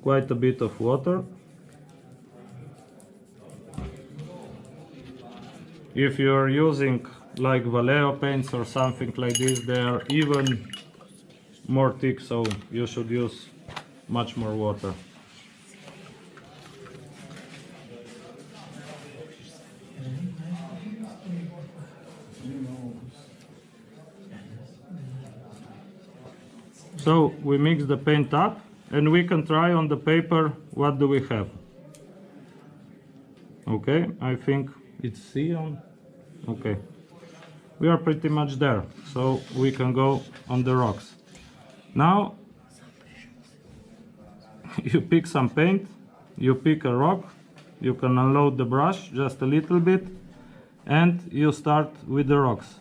quite a bit of water. If you are using like Vallejo paints or something like this, they are even more thick, so you should use much more water. So we mix the paint up, and we can try on the paper what do we have. Okay, I think it's C on. Okay, we are pretty much there, so we can go on the rocks. Now you pick some paint, you pick a rock, you can unload the brush just a little bit, and you start with the rocks.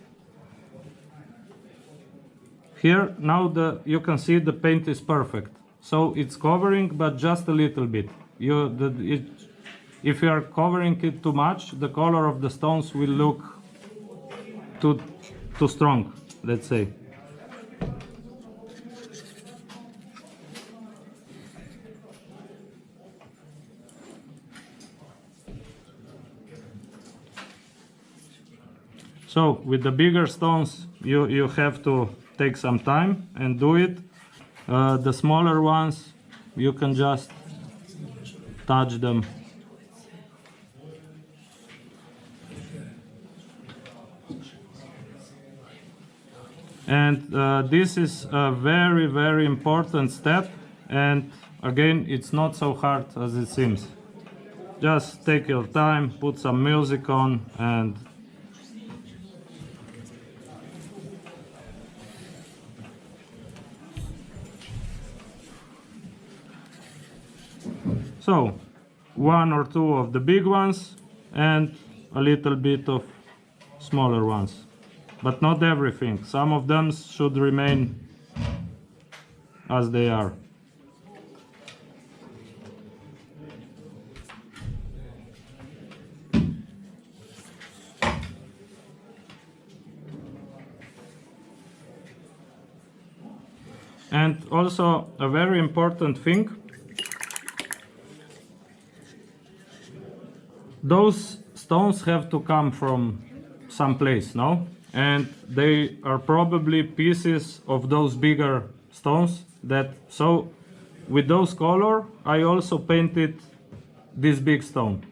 Here now you can see the paint is perfect, so it's covering, but just a little bit. If you are covering it too much, the color of the stones will look too strong, let's say. So with the bigger stones, you have to take some time and do it. The smaller ones, you can just touch them. And this is a very, very important step, and again, it's not so hard as it seems. Just take your time, put some music on, and so 1 or 2 of the big ones and a little bit of smaller ones. But not everything. Some of them should remain as they are. And also a very important thing, those stones have to come from someplace, no? And they are probably pieces of those bigger stones. So with those color, I also painted this big stone.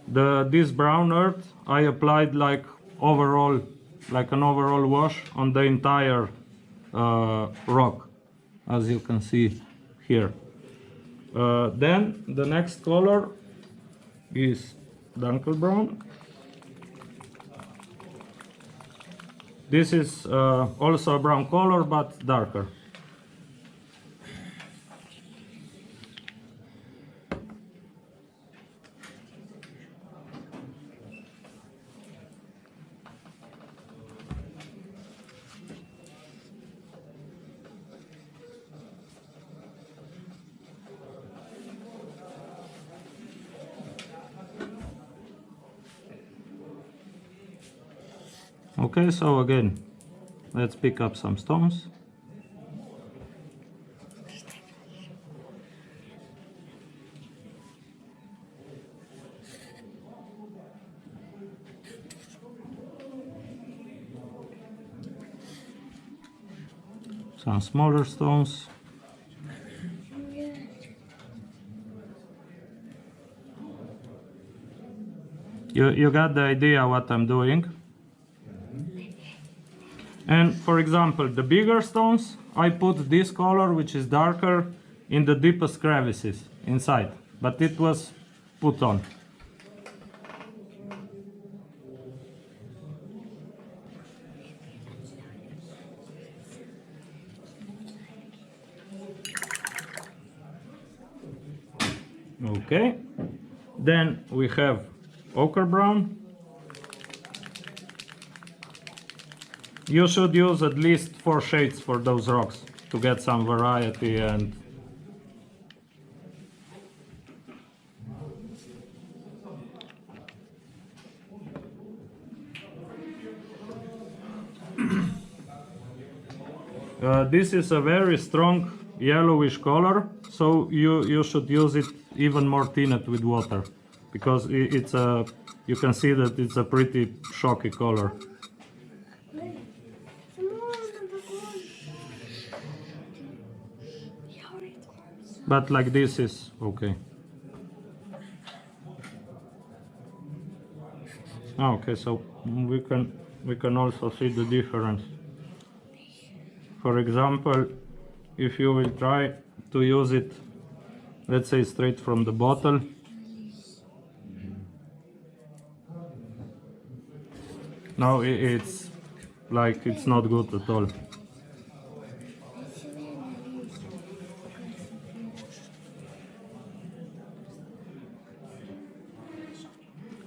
This brown earth I applied like an overall wash on the entire rock, as you can see here. Then the next color is GELBBRAUN. This is also a brown color, but darker. Okay, so again, let's pick up some stones. Some smaller stones. You got the idea what I'm doing. And for example, the bigger stones, I put this color, which is darker, in the deepest crevices inside, but it was put on. Okay, then we have ochre brown. You should use at least 4 shades for those rocks to get some variety. And This is a very strong yellowish color, so you should use it even more tinted with water, because it's a, you can see that it's a pretty shocky color. But like this is okay. Okay, so we can also see the difference. For example, if you will try to use it, let's say straight from the bottle, now it's like it's not good at all.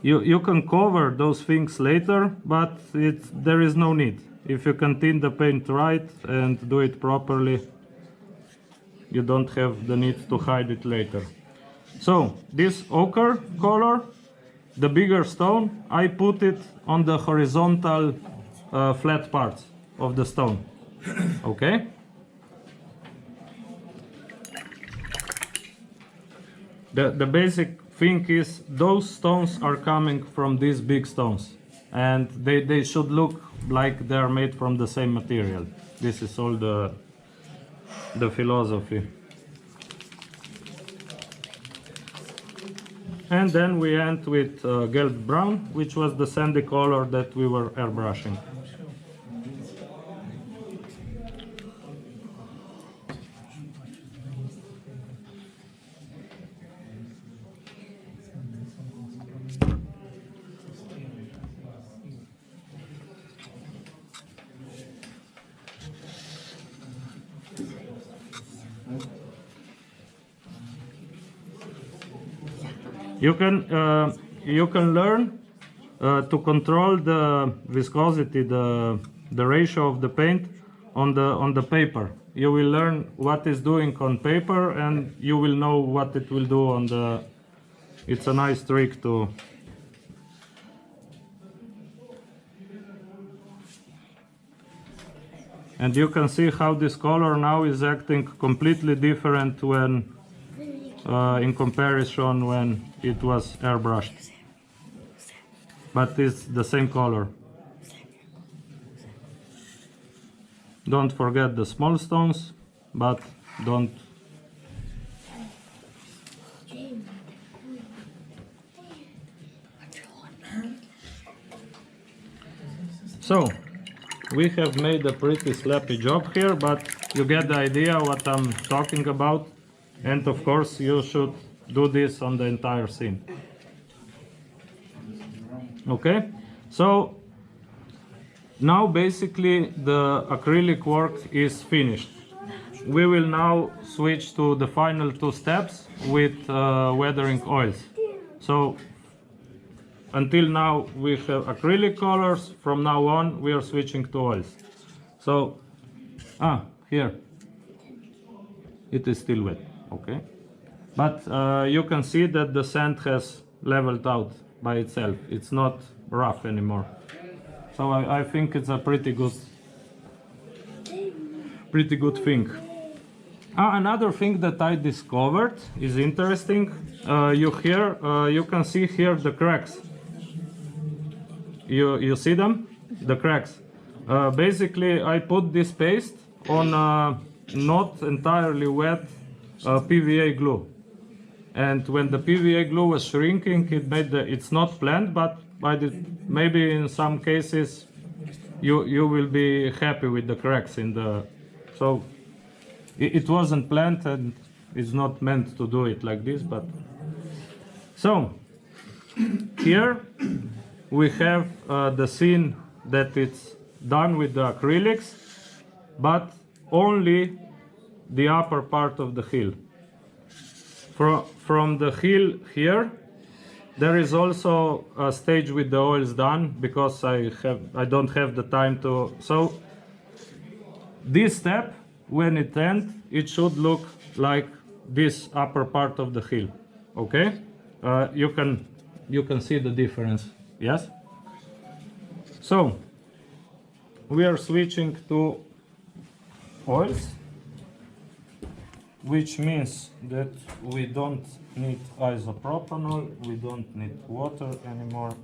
You can cover those things later, but there is no need. If you can tint the paint right and do it properly, you don't have the need to hide it later. So this ochre color, the bigger stone, I put it on the horizontal flat parts of the stone. Okay? The basic thing is those stones are coming from these big stones, and they should look like they are made from the same material. This is all the philosophy. And then we end with GELBBRAUN, which was the sandy color that we were airbrushing. You can learn to control the viscosity, the ratio of the paint on the paper. You will learn what it's doing on paper, and you will know what it will do on the. It's a nice trick to. And you can see how this color now is acting completely different when. In comparison when it was airbrushed, but it's the same color. Don't forget the small stones, but don't. So we have made a pretty sloppy job here, but you get the idea what I'm talking about. And of course you should do this on the entire scene. Okay, so now basically the acrylic work is finished. We will now switch to the final two steps with weathering oils. So until now we have acrylic colors, from now on we are switching to oils. So, here, it is still wet. Okay, but you can see that the sand has leveled out by itself. It's not rough anymore. So I think it's a pretty good thing. Another thing that I discovered is interesting. You can see here the cracks. You see them? The cracks. Basically, I put this paste on not entirely wet PVA glue, and when the PVA glue was shrinking, it made it's not planned, but maybe in some cases you will be happy with the cracks in the. So it wasn't planned, and it's not meant to do it like this, but so here we have the scene that it's done with the acrylics, but only the upper part of the heel. From the heel here, there is also a stage with the oils done, because I don't have the time to. So this step, when it ends, it should look like this upper part of the heel. Okay, you can see the difference. Yes. So we are switching to oils, which means that we don't need isopropanol, we don't need water anymore.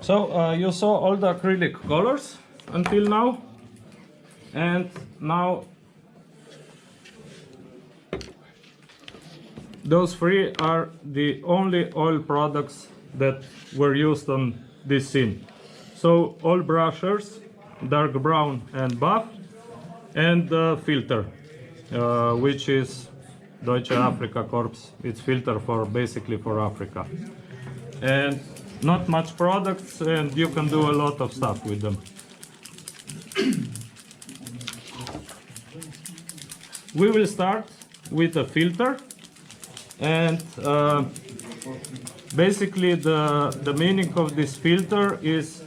So you saw all the acrylic colors until now, and now those three are the only oil products that were used on this scene. So all brushers, dark brown and buff, and the filter, which is Deutsche Afrika Corps. It's filter for basically for Africa. And not much products, and you can do a lot of stuff with them. We will start with a filter, and basically the meaning of this filter is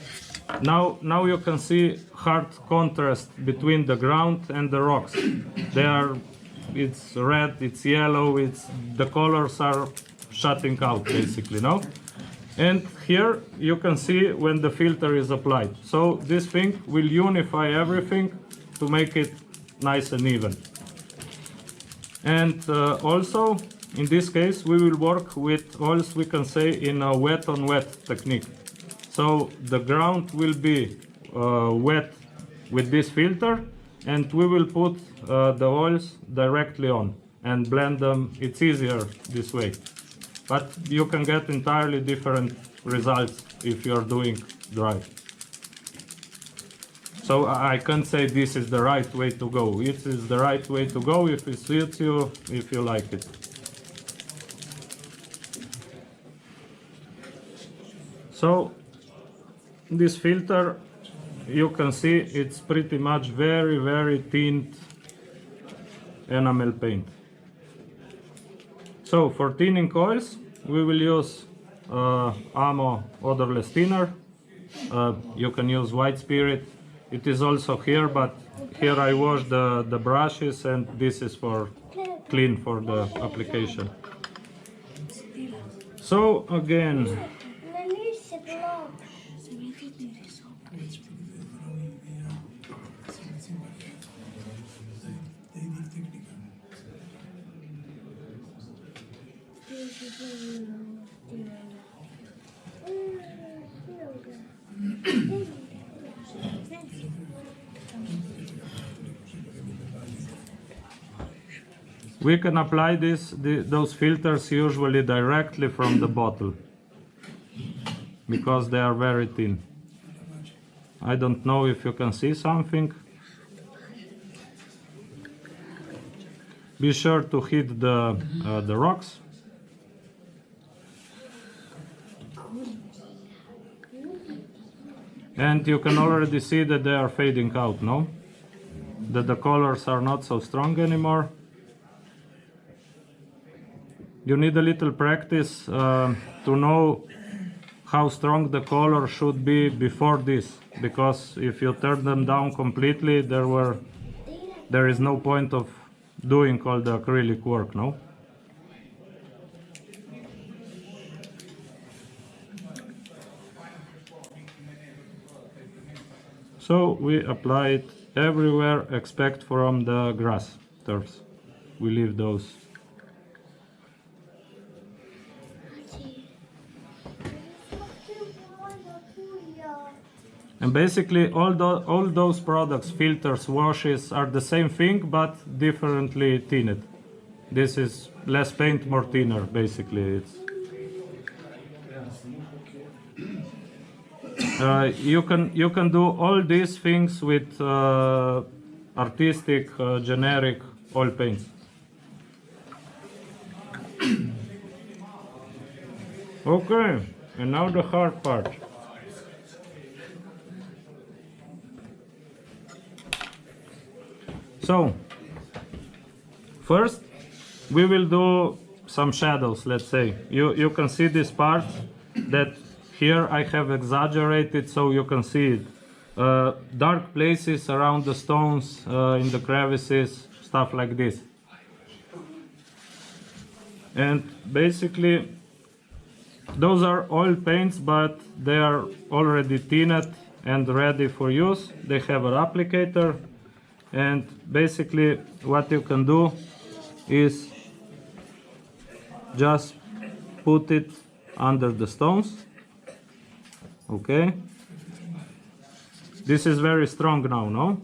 now you can see hard contrast between the ground and the rocks. It's red, it's yellow, the colors are shutting out basically, no? And here you can see when the filter is applied. So this thing will unify everything to make it nice and even. And also, in this case, we will work with oils, we can say, in a wet on wet technique. So the ground will be wet with this filter, and we will put the oils directly on and blend them. It's easier this way. But you can get entirely different results if you're doing dry. So I can't say this is the right way to go. It is the right way to go if it suits you, if you like it. So this filter, you can see it's pretty much very, very thin enamel paint. So for thinning oils, we will use AMO odorless thinner. You can use white spirit. It is also here, but here I wash the brushes, and this is for clean for the application. So again, we can apply those filters usually directly from the bottle because they are very thin. I don't know if you can see something. Be sure to hit the rocks. And you can already see that they are fading out, no? That the colors are not so strong anymore. You need a little practice to know how strong the color should be before this, because if you turn them down completely, there is no point of doing all the acrylic work, no? So we apply it everywhere except from the grass turfs. We leave those. And basically all those products, filters, washes, are the same thing but differently thinned. This is less paint, more thinner, basically. You can do all these things with artistic, generic oil paints. Okay, and now the hard part. So, first we will do some shadows, let's say. You can see this part that here I have exaggerated so you can see it. Dark places around the stones, in the crevices, stuff like this. And basically those are oil paints, but they are already tinned and ready for use. They have an applicator, and basically what you can do is just put it under the stones. Okay, this is very strong now, no?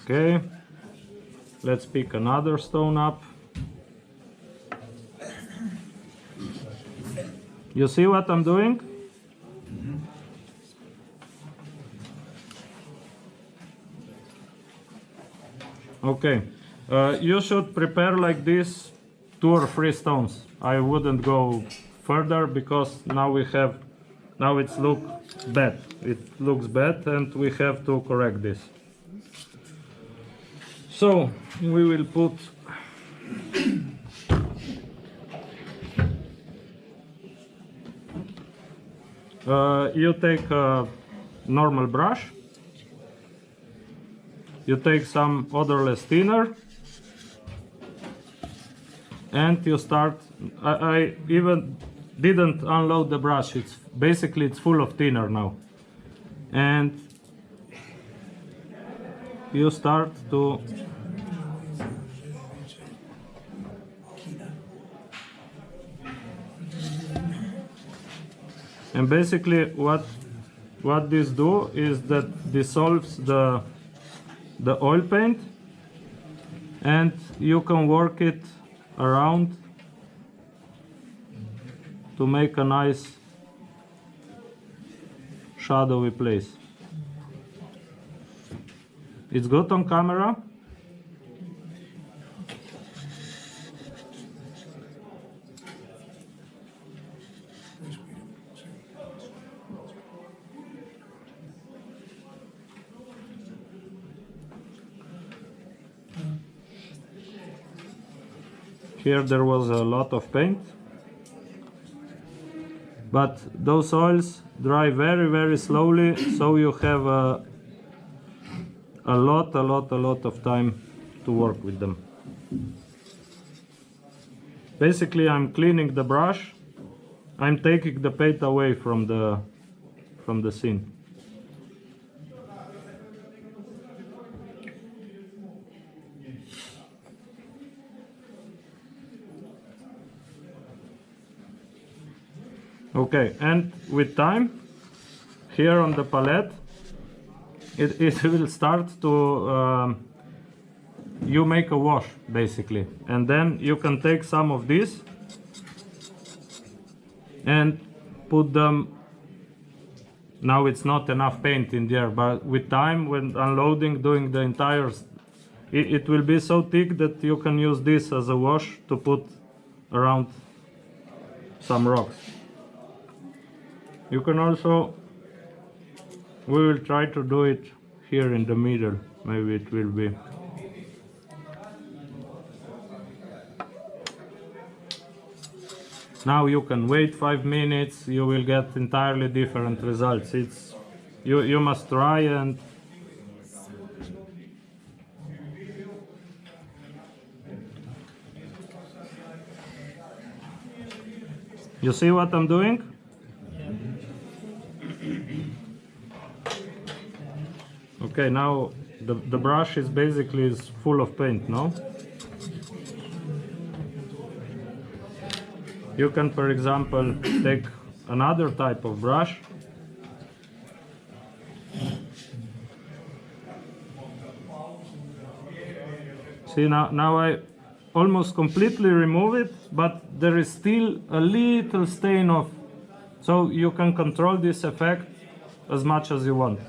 Okay, let's pick another stone up. You see what I'm doing? Okay, you should prepare like this 2 or 3 stones. I wouldn't go further because now it's look bad. It looks bad and we have to correct this. So we will put you take a normal brush, you take some odorless thinner, and you start. I even didn't unload the brush. It's basically full of thinner now, and you start to and basically what this do is that dissolves the oil paint, and you can work it around to make a nice shadowy place. It's good on camera. Here there was a lot of paint, but those oils dry very, very slowly, so you have a lot of time to work with them. Basically, I'm cleaning the brush. I'm taking the paint away from the scene. Okay, and with time, here on the palette, it will start to, you make a wash basically, and then you can take some of this and put them. Now it's not enough paint in there, but with time, when unloading, doing the entire, it will be so thick that you can use this as a wash to put around some rocks. You can also, we will try to do it here in the middle, maybe it will be. Now you can wait 5 minutes, you will get entirely different results. It's, you must try and you see what I'm doing? Okay, now the brush is basically full of paint, no? You can, for example, take another type of brush. See, now I almost completely remove it, but there is still a little stain of, so you can control this effect as much as you want.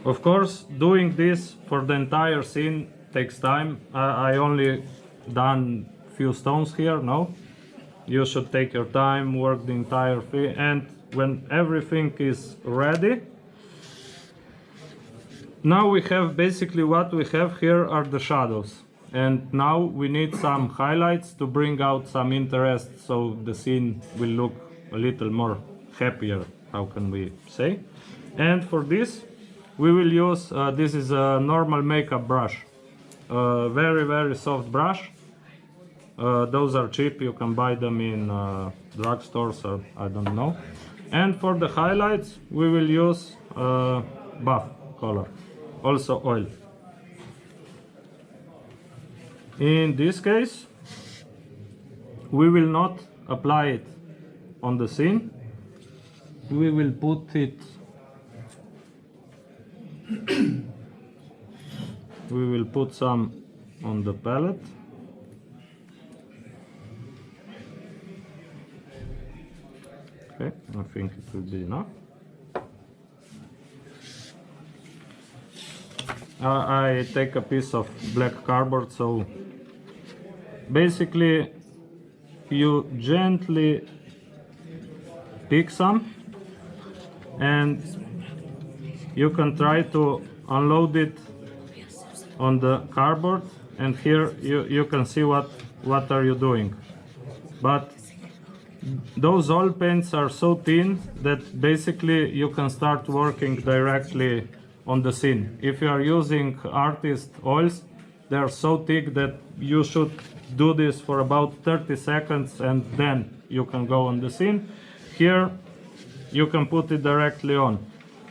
Of course, doing this for the entire scene takes time. I only done few stones here, no? You should take your time, work the entire thing, and when everything is ready. Now we have basically what we have here are the shadows, and now we need some highlights to bring out some interest, so the scene will look a little more happier, how can we say. And for this we will use, this is a normal makeup brush, very soft brush. Those are cheap, you can buy them in drugstores or I don't know. And for the highlights we will use buff color, also oil. In this case we will not apply it on the scene, we will put it we will put some on the palette. Okay, I think it will be enough. I take a piece of black cardboard, so basically you gently pick some and you can try to unload it on the cardboard, and here you can see what are you doing. But those oil paints are so thin that basically you can start working directly on the scene. If you are using artist oils, they are so thick that you should do this for about 30 seconds and then you can go on the scene. Here you can put it directly on.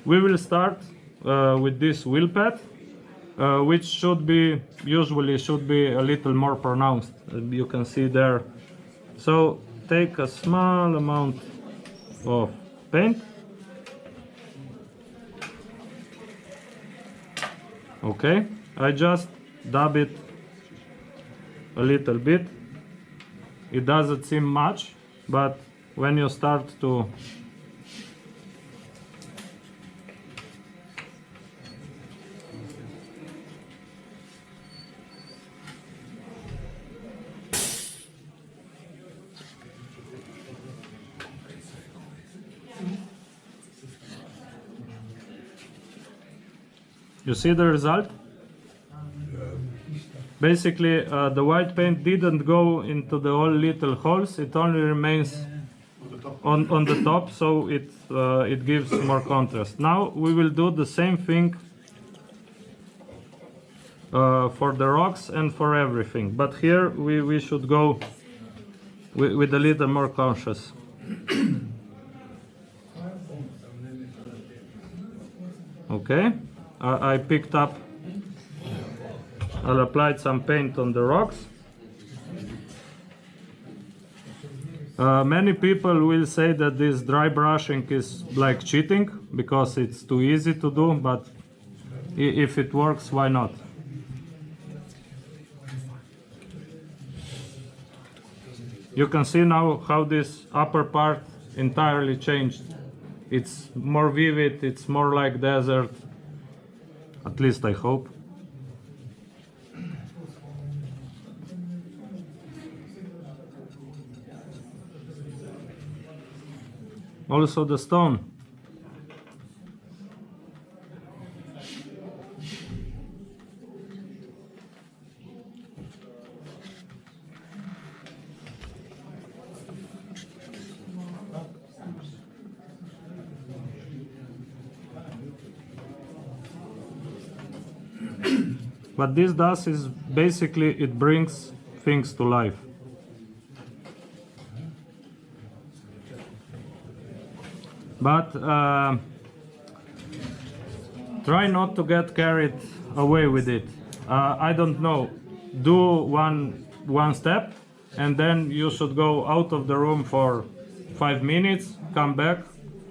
We will start with this wheel pad, which usually should be a little more pronounced. You can see there. So take a small amount of paint. Okay, I just dab it a little bit. It doesn't seem much, but when you start to you see the result? Basically, the white paint didn't go into the all little holes, it only remains on the top, so it gives more contrast. Now we will do the same thing for the rocks and for everything, but here we should go with a little more cautious. Okay, I picked up, I'll apply some paint on the rocks. Many people will say that this dry brushing is like cheating because it's too easy to do, but if it works, why not? You can see now how this upper part entirely changed. It's more vivid, it's more like desert, at least I hope. Also the stone. What this does is basically it brings things to life. But try not to get carried away with it. I don't know, do one step and then you should go out of the room for 5 minutes, come back,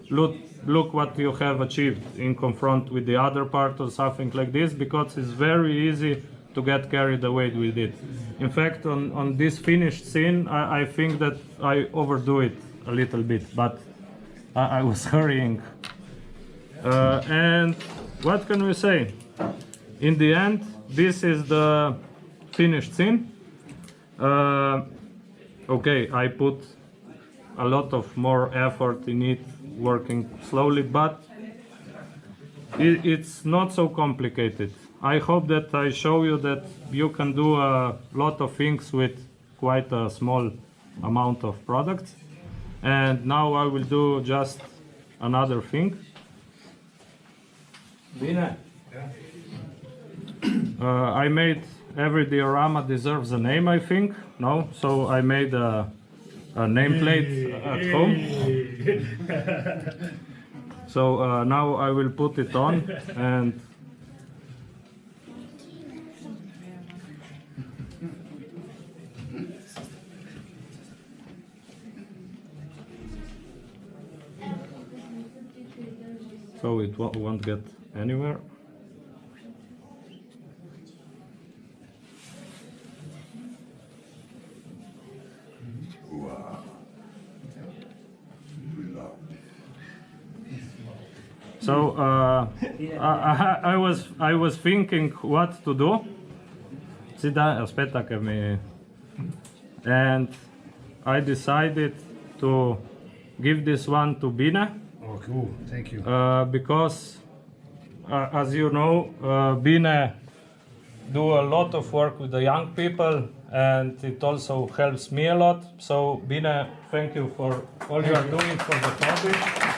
look what you have achieved in confront with the other part or something like this, because it's very easy to get carried away with it. In fact, on this finished scene, I think that I overdo it a little bit, but I was hurrying. And what can we say? In the end, this is the finished scene. Okay, I put a lot of more effort in it, working slowly, but it's not so complicated. I hope that I show you that you can do a lot of things with quite a small amount of products. And now I will do just another thing. Bine. I made every diorama deserves a name, I think. No, so I made a nameplate at home. So now I will put it on and so it won't get anywhere. So I was thinking what to do. And I decided to give this one to Bine. Oh, cool. Thank you. Because as you know, Bine do a lot of work with the young people, and it also helps me a lot. So Bine, thank you for all you are doing for the hobby.